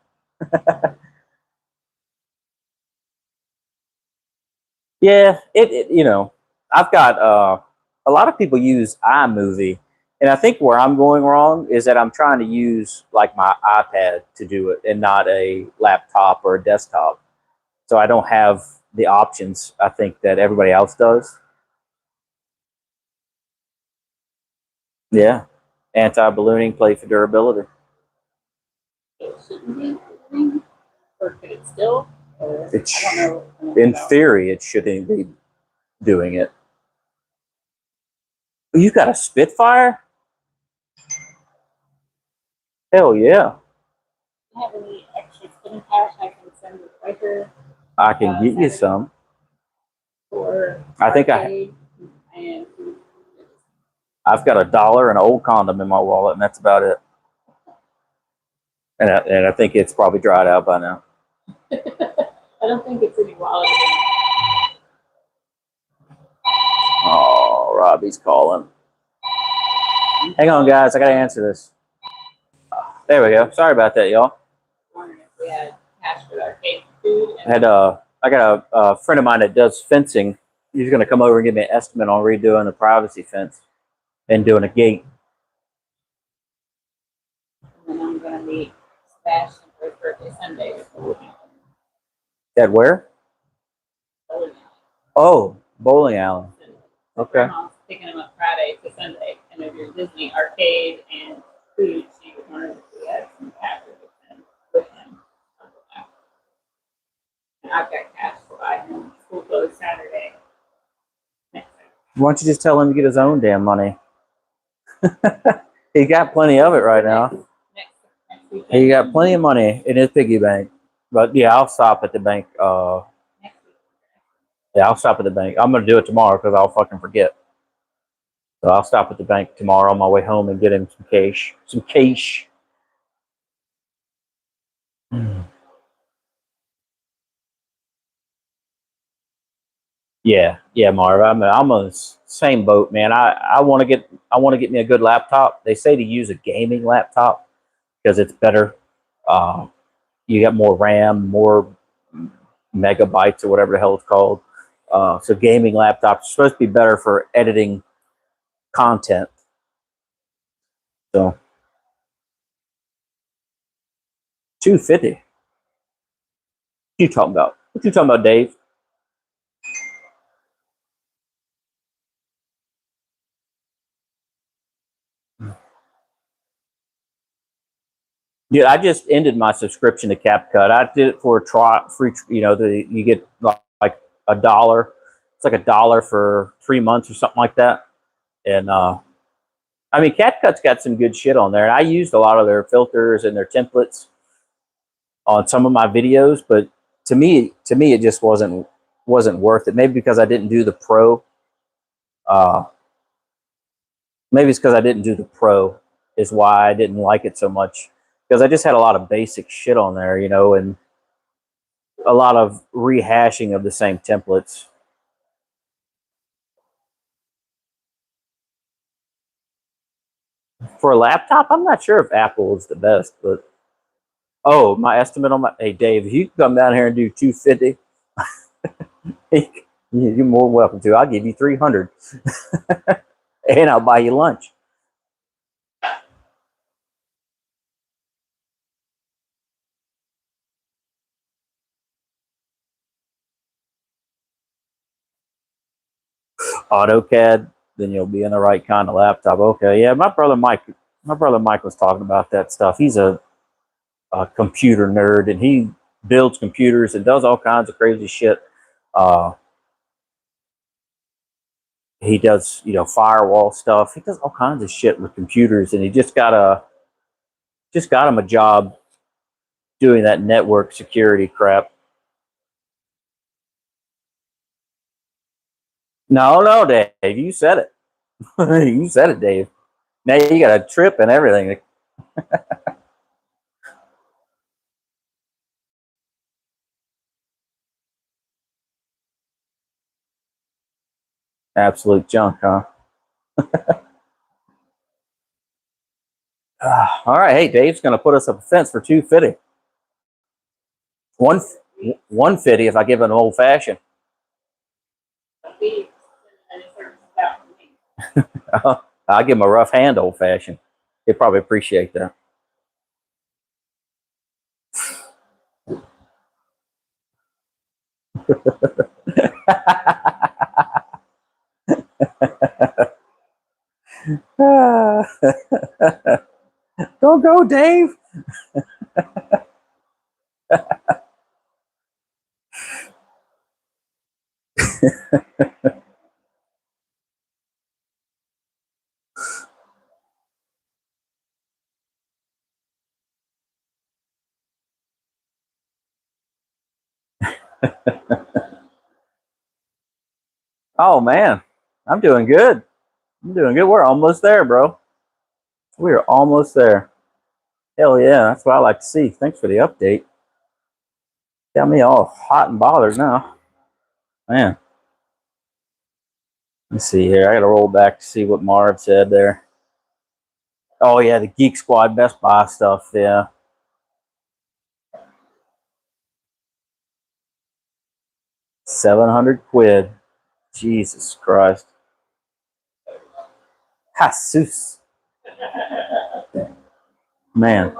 Yeah, you know, I've got a lot of people use iMovie, and I think where I'm going wrong is that I'm trying to use like my iPad to do it and not a laptop or a desktop. so I don't have the options I think that everybody else does. Yeah, anti-ballooning, play for durability. It shouldn't be ballooning, or could it still? Or, It's, I don't know in theory, it shouldn't be doing it. You got a Spitfire? Hell yeah! Do you have any extra spinning cash I can send with Riker? I can get you some. For I think and I've got $1 and an old condom in my wallet, and that's about it. And I think it's probably dried out by now. I don't think it's any wallet. Oh, Robbie's calling. Hang on, guys. I got to answer this. There we go. Sorry about that, y'all. Wondering if we had cash for arcade food. I got a friend of mine that does fencing. He's going to come over and give me an estimate on redoing the privacy fence and doing a gate. And then I'm going to meet Sebastian for his birthday Sunday. At where? Bowling alley. Oh, bowling alley. Okay. Grandma's picking him up Friday to Sunday, and if you're Disney arcade and food, she was wondering if we had some cash with him. And I've got cash to buy him. School closed Saturday. Why don't you just tell him to get his own damn money? He got plenty of it right now. He got plenty of money in his piggy bank. But yeah, I'll stop at the bank. Yeah, I'll stop at the bank. I'm going to do it tomorrow because I'll fucking forget. So I'll stop at the bank tomorrow on my way home and get him some cash. Some cash. Yeah, Marv. I'm on the same boat, man. I want to get me a good laptop. They say to use a gaming laptop because it's better. You got more RAM, more megabytes or whatever the hell it's called. So gaming laptops are supposed to be better for editing content. So $250. What you talking about? What you talking about, Dave? Dude, I just ended my subscription to CapCut. I did it for a try, free. You know, you get like $1. It's like $1 for 3 months or something like that. And I mean, CapCut's got some good shit on there. And I used a lot of their filters and their templates on some of my videos, but to me, it just wasn't worth it. Maybe because I didn't do the pro. Maybe it's because I didn't do the pro is why I didn't like it so much. Because I just had a lot of basic shit on there, you know, and a lot of rehashing of the same templates. For a laptop, I'm not sure if Apple is the best, but oh, my estimate on my hey Dave, if you come down here and do 250, you're more welcome to. I'll give you 300, and I'll buy you lunch. AutoCAD, then you'll be in the right kind of laptop. Okay, yeah, my brother Mike was talking about that stuff. He's a computer nerd, and he builds computers and does all kinds of crazy shit. He does, you know, firewall stuff. He does all kinds of shit with computers, and he just got him a job doing that network security crap. No, Dave, you said it. You said it, Dave. Now you got a trip and everything. Absolute junk, huh? All right, hey, Dave's going to put us up a fence for 250. 150 if I give it an old fashioned. I'll give him a rough hand old fashioned. He'll probably appreciate that. Don't go, Dave. Oh man, I'm doing good. I'm doing good. We're almost there, bro. We are almost there. Hell yeah, that's what I like to see. Thanks for the update. Got me all hot and bothered now. Man. Let's see here. I gotta roll back to see what Marv said there. Oh yeah, the Geek Squad Best Buy stuff, yeah. 700 quid. Jesus Christ. Jesus. Man,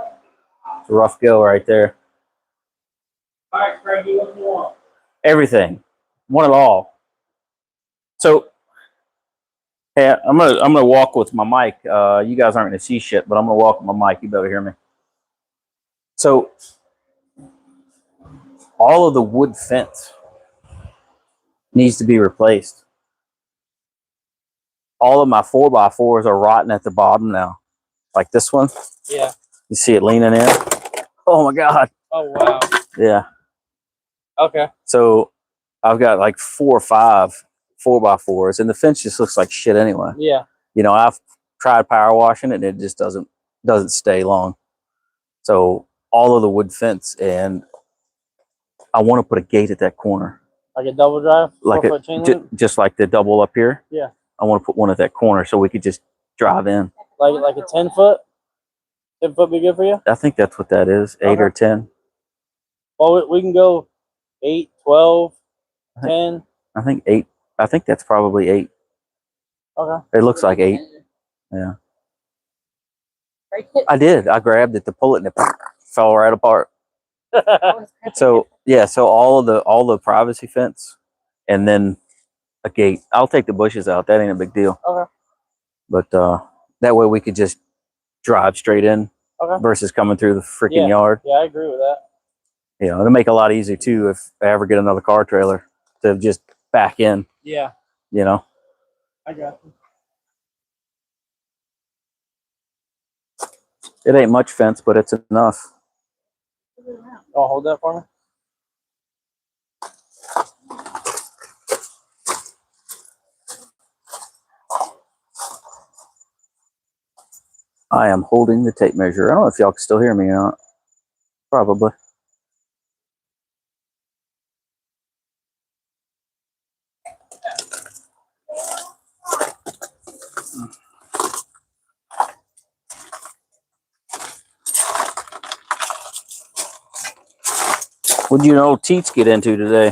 it's a rough go right there. All right, Craig, what do you want? Everything. Want it all. So hey, I'm gonna walk with my mic. You guys aren't gonna see shit, but I'm gonna walk with my mic. You better hear me. So all of the wood fence needs to be replaced. All of my 4x4s are rotten at the bottom now. Like this one. Yeah. You see it leaning in? Oh my God. Oh, wow. Yeah. Okay. So I've got like 4 or 5 4x4s, and the fence just looks like shit anyway. Yeah. You know, I've tried power washing it, and it just doesn't stay long. So all of the wood fence, and I want to put a gate at that corner. Like a double drive? Like 4-foot chain link? just like the double up here. Yeah. I want to put one at that corner so we could just drive in. Like a 10-foot? 10-foot be good for you? I think that's what that is, 8 or 10. Well, we can go 8, 12, 10. I think 8. I think that's probably 8. Okay. It looks like 8. Yeah. I did. I grabbed it to pull it, and it fell right apart. So yeah, so all the privacy fence, and then a gate. I'll take the bushes out. That ain't a big deal. Okay. But that way we could just drive straight in versus coming through the freaking yard. Yeah, I agree with that. You know, it'll make it a lot easier too if I ever get another car trailer to just back in. Yeah. You know. I got you. It ain't much fence, but it's enough. Oh, hold that for me. I am holding the tape measure. I don't know if y'all can still hear me or not. Probably. What'd you know Teats get into today?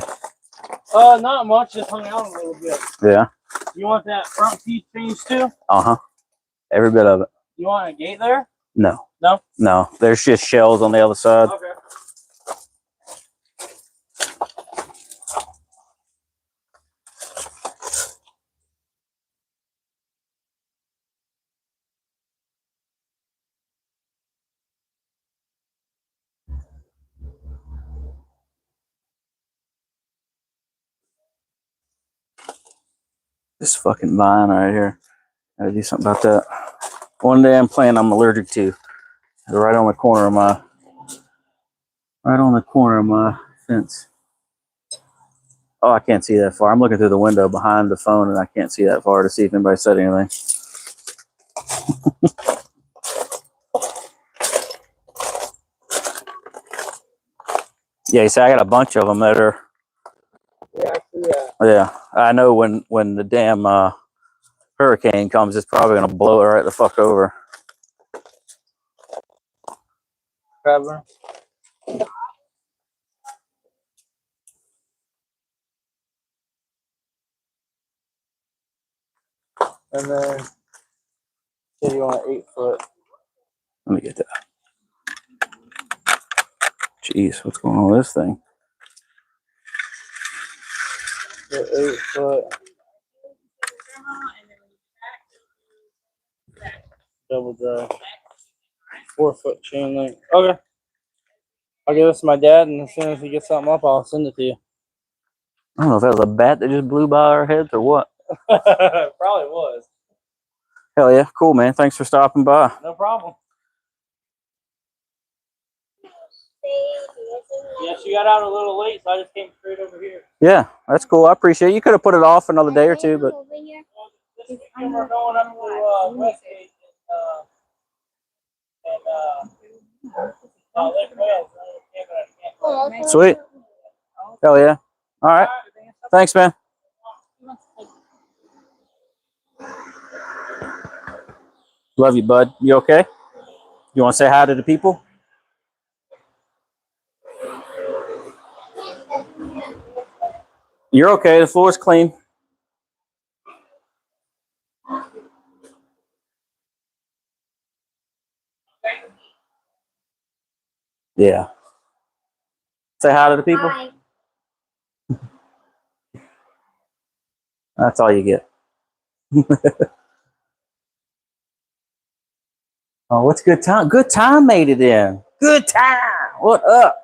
Not much. Just hung out a little bit. Yeah. You want that front piece changed too? Uh-huh. Every bit of it. You want a gate there? No. No? No. There's just shells on the other side. Okay. This fucking vine right here. Gotta do something about that. One damn plant I'm allergic to. Right on the corner of my fence. Oh, I can't see that far. I'm looking through the window behind the phone, and I can't see that far to see if anybody said anything. Yeah, you see, I got a bunch of them that are. Yeah, I see that. Yeah, I know when the damn hurricane comes, it's probably gonna blow it right the fuck over. Traveler. And then you want 8-foot. Let me get that. Jeez, what's going on with this thing? 4 foot, 8 foot, double dry. 4 foot chain link. Okay. I'll give this to my dad, and as soon as he gets something up, I'll send it to you. I don't know if that was a bat that just blew by our heads or what. Probably was. Hell yeah. Cool, man. Thanks for stopping by. No problem. Yeah, she got out a little late, so I just came straight over here. Yeah, that's cool. I appreciate it. You could have put it off another day or two, but Well, this weekend we're going up to Westgate and Lake Wales. sweet. Hell yeah. All right. Thanks, man. Love you, bud. You okay? You want to say hi to the people? You're okay. The floor's clean. Yeah. Say hi to the people. Hi. That's all you get. Oh, what's good time? Good time made it in. Good time. What up?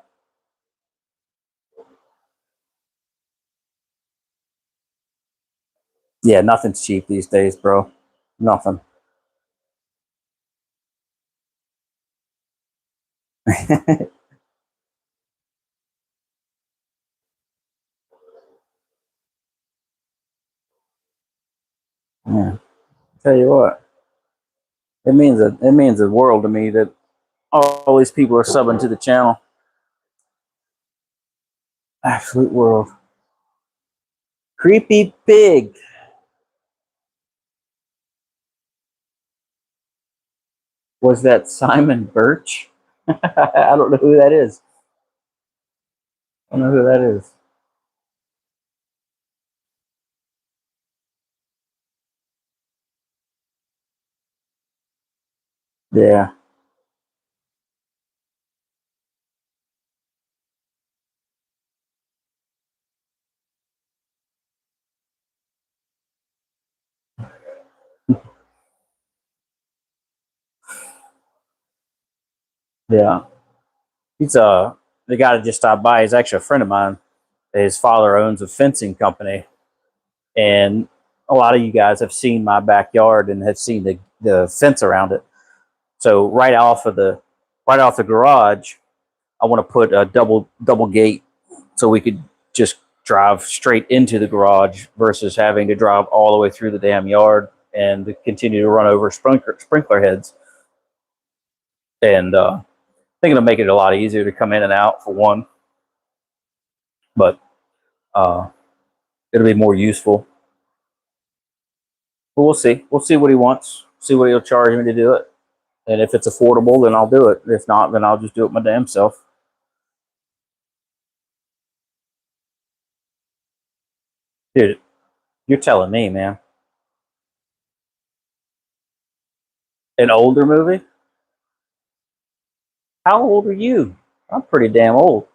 Yeah, nothing's cheap these days, bro. Nothing. Yeah. Tell you what, it means the world to me that all these people are subbing to the channel. Absolute world. Creepy pig. Was that Simon Birch? I don't know who that is. I don't know who that is. Yeah. Yeah. He's the guy that just stopped by. He's actually a friend of mine. His father owns a fencing company, and a lot of you guys have seen my backyard and have seen the fence around it. So right off the garage, I want to put a double gate so we could just drive straight into the garage versus having to drive all the way through the damn yard and continue to run over sprinkler heads. And I think it'll make it a lot easier to come in and out for one, but it'll be more useful. But we'll see. We'll see what he wants. See what he'll charge me to do it. And if it's affordable, then I'll do it. If not, then I'll just do it my damn self. Dude, you're telling me, man. An older movie? How old are you? I'm pretty damn old.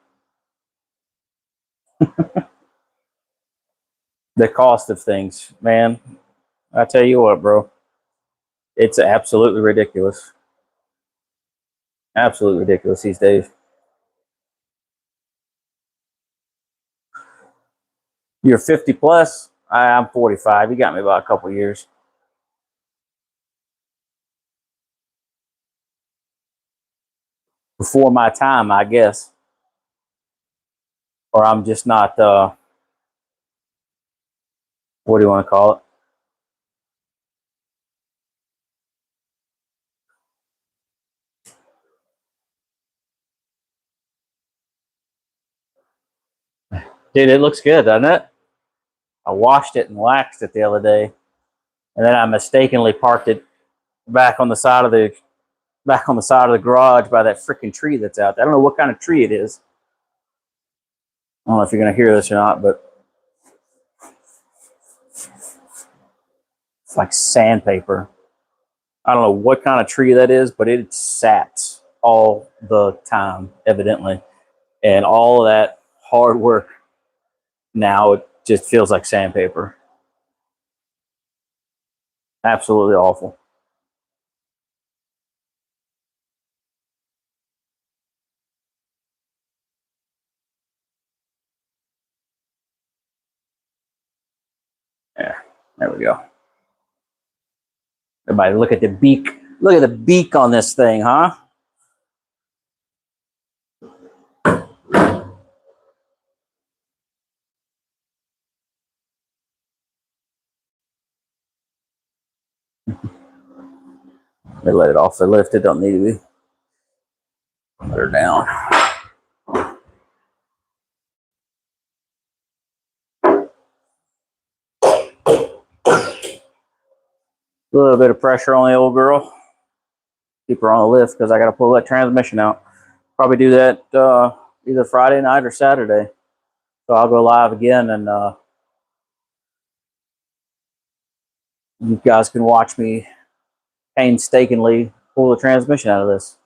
The cost of things, man. I tell you what, bro. It's absolutely ridiculous. Absolutely ridiculous these days. You're 50 plus. I'm 45. You got me about a couple years. Before my time, I guess. Or I'm just not, what do you want to call it? Dude, it looks good, doesn't it? I washed it and waxed it the other day. And then I mistakenly parked it back on the side of the garage by that freaking tree that's out there. I don't know what kind of tree it is. I don't know if you're going to hear this or not, but it's like sandpaper. I don't know what kind of tree that is, but it sats all the time, evidently. And all of that hard work now just feels like sandpaper. Absolutely awful. Yeah, there we go. Everybody, look at the beak. Look at the beak on this thing, huh? They let it off the lift. It don't need to be. Let her down. A little bit of pressure on the old girl. Keep her on the lift because I got to pull that transmission out. Probably do that either Friday night or Saturday. So I'll go live again, and you guys can watch me painstakingly pull the transmission out of this.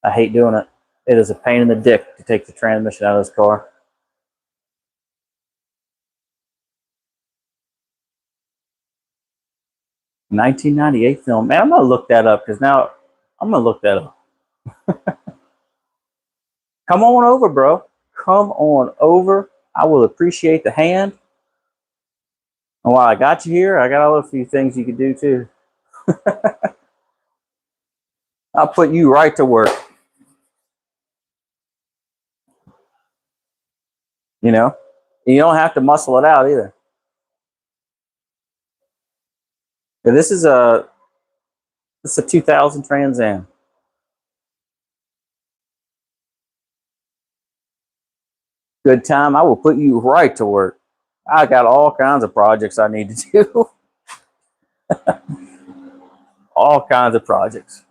I hate doing it. It is a pain in the dick to take the transmission out of this car. $1998 film. Man, I'm going to look that up because now I'm going to look that up. Come on over, bro. Come on over. I will appreciate the hand. And while I got you here, I got a few things you could do too. I'll put you right to work. You know, you don't have to muscle it out either. This is a 2000 Trans Am. Good time. I will put you right to work. I got all kinds of projects I need to do. All kinds of projects.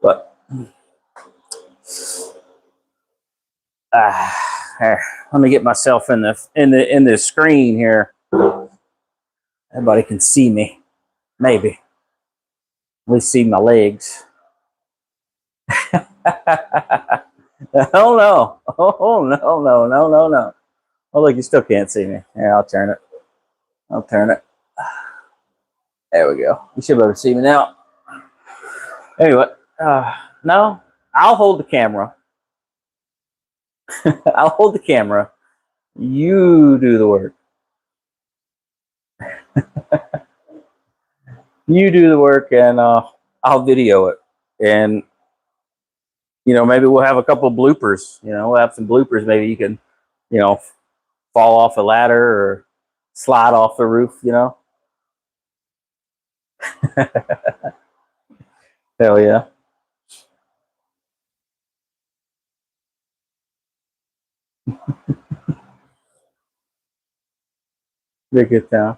But here, let me get myself in the screen here. Everybody can see me. Maybe. At least see my legs. Oh no. Oh no. Oh look, you still can't see me. Here, I'll turn it. I'll turn it. There we go. You should be able to see me now. Anyway, no, I'll hold the camera. I'll hold the camera. You do the work. You do the work, and I'll video it. And maybe we'll have a couple of bloopers. We'll have some bloopers. Maybe you can, fall off a ladder or slide off the roof. Hell yeah. Be a good time.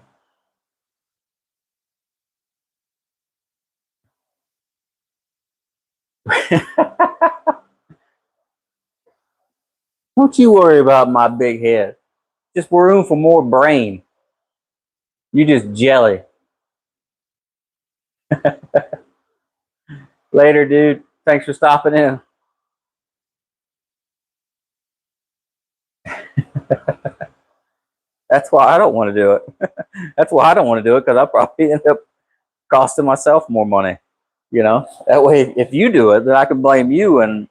Don't you worry about my big head. Just room for more brain. You just jelly. Later, dude. Thanks for stopping in. That's why I don't want to do it. That's why I don't want to do it, because I'll probably end up costing myself more money. That way, if you do it, then I can blame you, and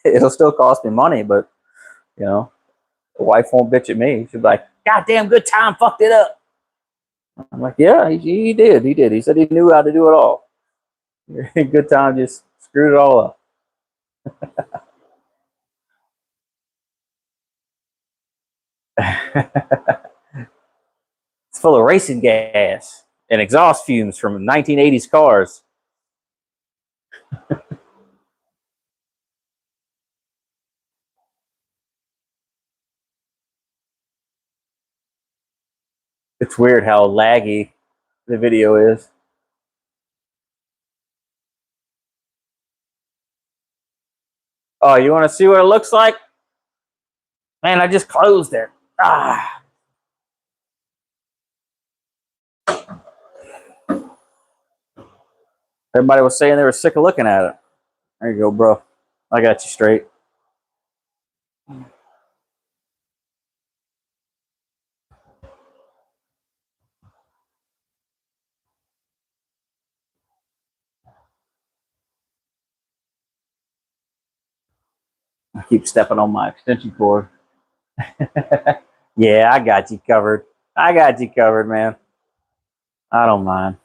it'll still cost me money. But the wife won't bitch at me. She'll be like, "Goddamn, good time fucked it up." I'm like, "Yeah, he did. He did. He said he knew how to do it all. Good time just screwed it all up." It's full of racing gas and exhaust fumes from 1980s cars. It's weird how laggy the video is. Oh, you want to see what it looks like? Man, I just closed it. Ah. Everybody was saying they were sick of looking at it. There you go, bro. I got you straight. I keep stepping on my extension cord. Yeah, I got you covered. I got you covered, man. I don't mind.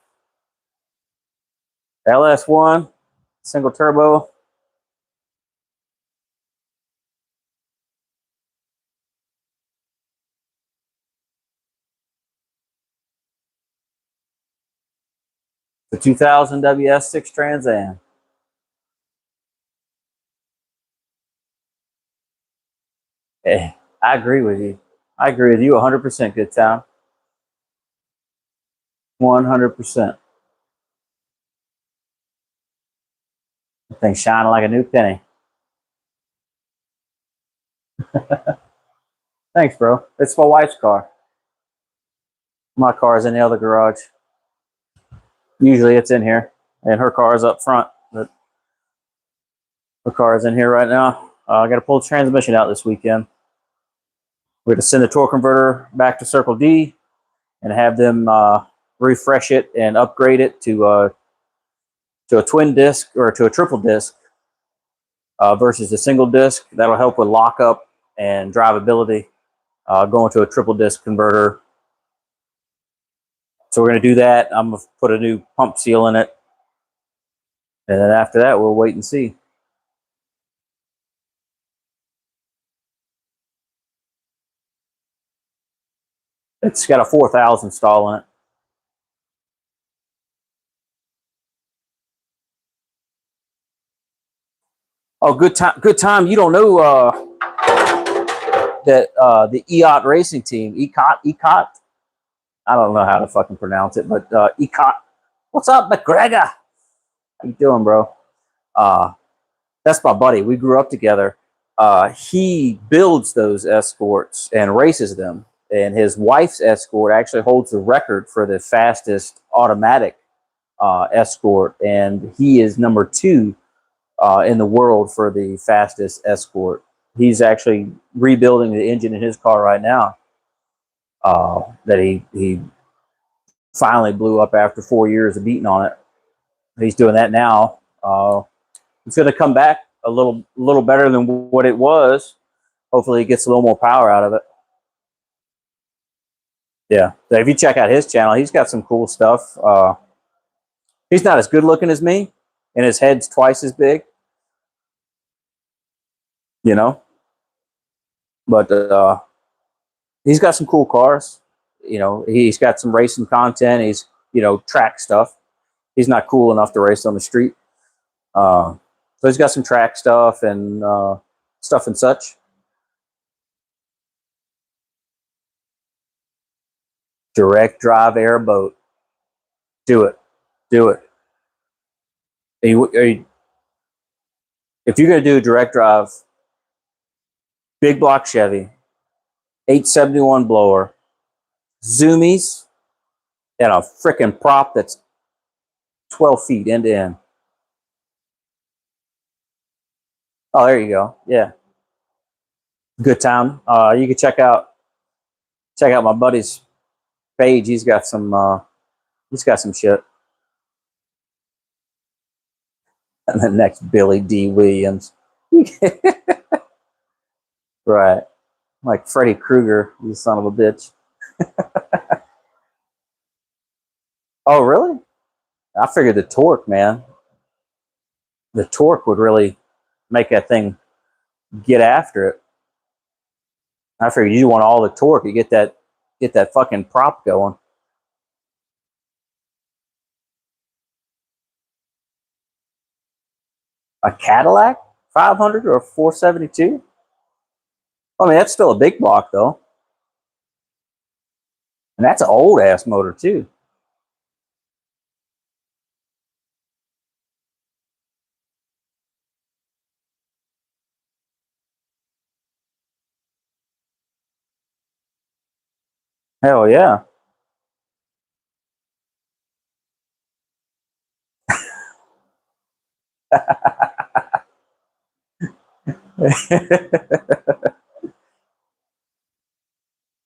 LS1, single turbo. The 2000 WS6 Trans Am. Hey, I agree with you. I agree with you 100%, good time. 100%. The thing shining like a new penny. Thanks, bro. It's my wife's car. My car is in the other garage. Usually it's in here, and her car is up front. But her car is in here right now. I got to pull the transmission out this weekend. We're going to send the torque converter back to Circle D and have them refresh it and upgrade it to a twin disc or to a triple disc versus a single disc. That'll help with lockup and drivability. Going to a triple disc converter. So we're going to do that. I'm going to put a new pump seal in it. And then after that, we'll wait and see. It's got a 4,000 stall in it. Oh, good time. Good time. You don't know that the EOT racing team, ECOT. I don't know how to fucking pronounce it, but ECOT. What's up, McGregor? How you doing, bro? That's my buddy. We grew up together. He builds those escorts and races them. And his wife's escort actually holds the record for the fastest automatic escort. And he is number 2 in the world for the fastest escort. He's actually rebuilding the engine in his car right now that he finally blew up after 4 years of beating on it. He's doing that now. It's going to come back a little better than what it was. Hopefully, it gets a little more power out of it. Yeah. So if you check out his channel, he's got some cool stuff. He's not as good looking as me, and his head's twice as big. You know, but he's got some cool cars. You know, he's got some racing content. He's track stuff. He's not cool enough to race on the street. So he's got some track stuff and stuff and such. Direct drive airboat. Do it. Do it. If you're going to do a direct drive, big block Chevy, 871 blower, zoomies, and a freaking prop that's 12 feet end to end. Oh, there you go. Yeah. Good time. You can check out my buddy's page. He's got some shit. And the next Billy D. Williams. Right. Like Freddy Krueger, you son of a bitch. Oh, really? I figured the torque, man. The torque would really make that thing get after it. I figured you want all the torque. You get that fucking prop going. A Cadillac 500 or a 472? I mean, that's still a big block, though. And that's an old ass motor, too. Hell yeah.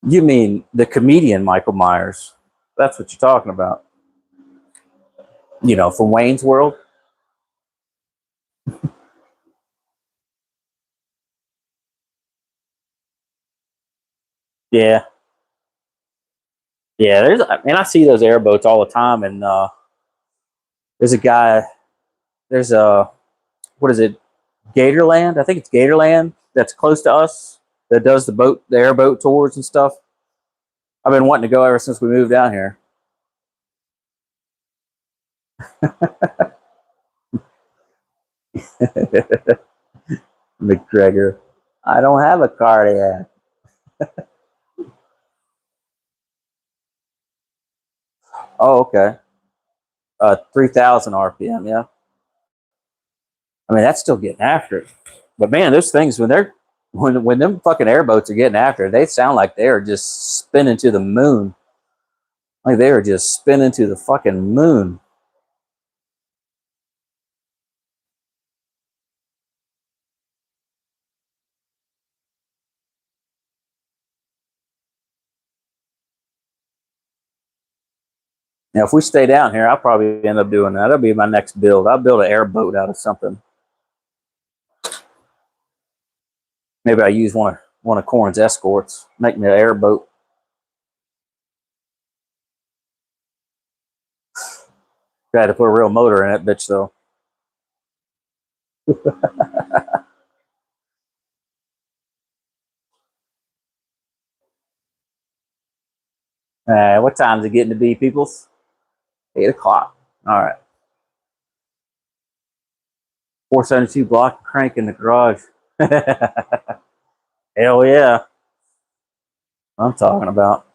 You mean the comedian Michael Myers? That's what you're talking about. You know, from Wayne's World. Yeah, yeah. There's, I mean, I see those airboats all the time, and there's a guy. There's a what is it? Gatorland. I think it's Gatorland that's close to us that does the airboat tours and stuff. I've been wanting to go ever since we moved down here. McGregor. I don't have a cardiac. Okay. 3,000 RPM. Yeah. I mean, that's still getting after it. But man, those things when them fucking airboats are getting after it, they sound like they are just spinning to the moon. Like they are just spinning to the fucking moon. Now, if we stay down here, I'll probably end up doing that. That'll be my next build. I'll build an airboat out of something. Maybe I use one of Corn's escorts, make me an airboat. I had to put a real motor in it, bitch. Though. What time is it getting to be, peoples? 8 o'clock. All right. 472 block crank in the garage. Hell yeah. I'm talking about.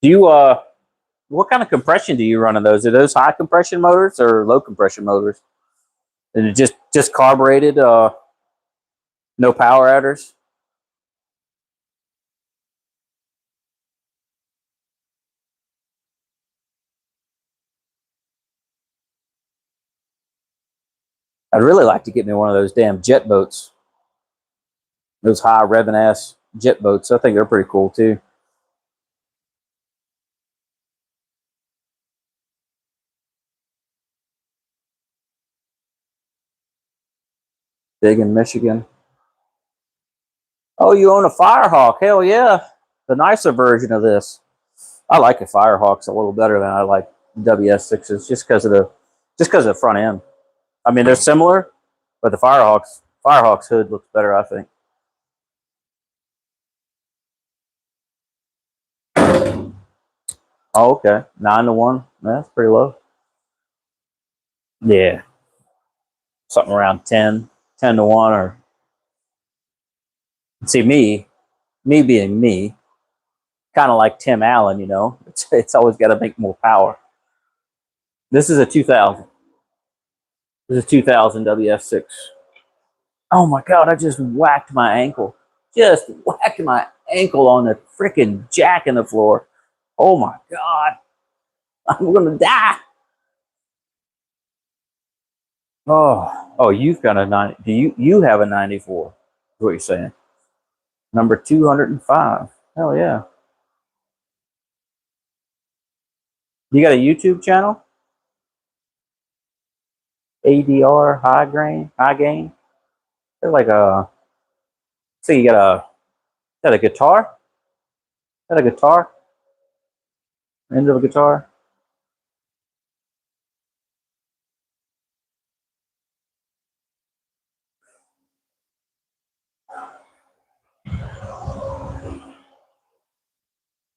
Do you what kind of compression do you run in those? Are those high compression motors or low compression motors? Is it just carbureted, no power adders? I'd really like to get me one of those damn jet boats. Those high revving ass jet boats. I think they're pretty cool too. Big in Michigan. Oh, you own a Firehawk? Hell yeah. The nicer version of this. I like the Firehawks a little better than I like WS6s just because of the front end. I mean, they're similar, but the Firehawks hood looks better, I think. Oh, okay. 9-1. That's pretty low. Yeah. Something around 10-1 or see me being me, kind of like Tim Allen, you know. It's always got to make more power. This is a 2000. This is a 2000 WS6. Oh my god, I just whacked my ankle. Just whacked my ankle on the freaking jack in the floor. Oh my god. I'm gonna die. Oh, you've got a 90. Do you have a 94? Is what you're saying. Number 205. Hell yeah. You got a YouTube channel? ADR high gain. They're like a. So you got a guitar? Is that a guitar? End of a guitar?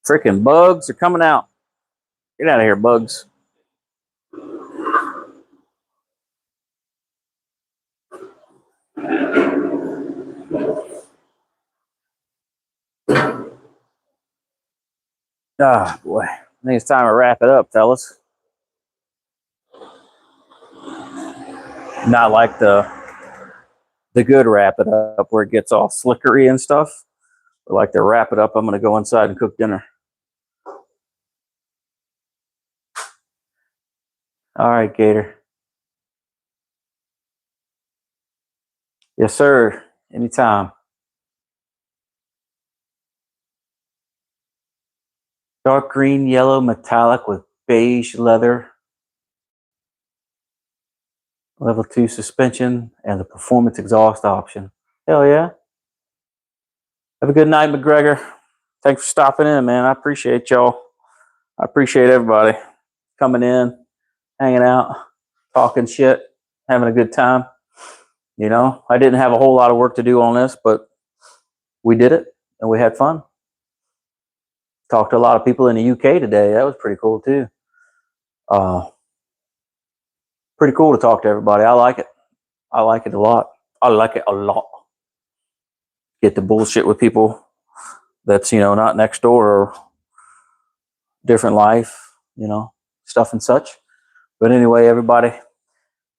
Freaking bugs are coming out. Get out of here, bugs. Ah, boy. I think it's time to wrap it up, fellas. Not like the good wrap it up where it gets all slickery and stuff. like to wrap it up. I'm going to go inside and cook dinner. All right, Gator. Yes, sir. Anytime. Dark green, yellow, metallic with beige leather. Level 2 suspension and the performance exhaust option. Hell yeah. Have a good night, McGregor. Thanks for stopping in, man. I appreciate y'all. I appreciate everybody coming in, hanging out, talking shit, having a good time. You know, I didn't have a whole lot of work to do on this, but we did it and we had fun. Talked to a lot of people in the UK today. That was pretty cool too. Pretty cool to talk to everybody. I like it. I like it a lot. I like it a lot. Get the bullshit with people that's, you know, not next door or different life, you know, stuff and such. But anyway, everybody,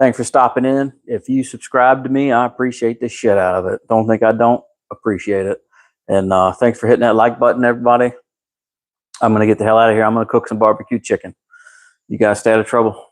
thanks for stopping in. If you subscribe to me, I appreciate the shit out of it. Don't think I don't appreciate it. And thanks for hitting that like button, everybody. I'm going to get the hell out of here. I'm going to cook some barbecue chicken. You guys stay out of trouble.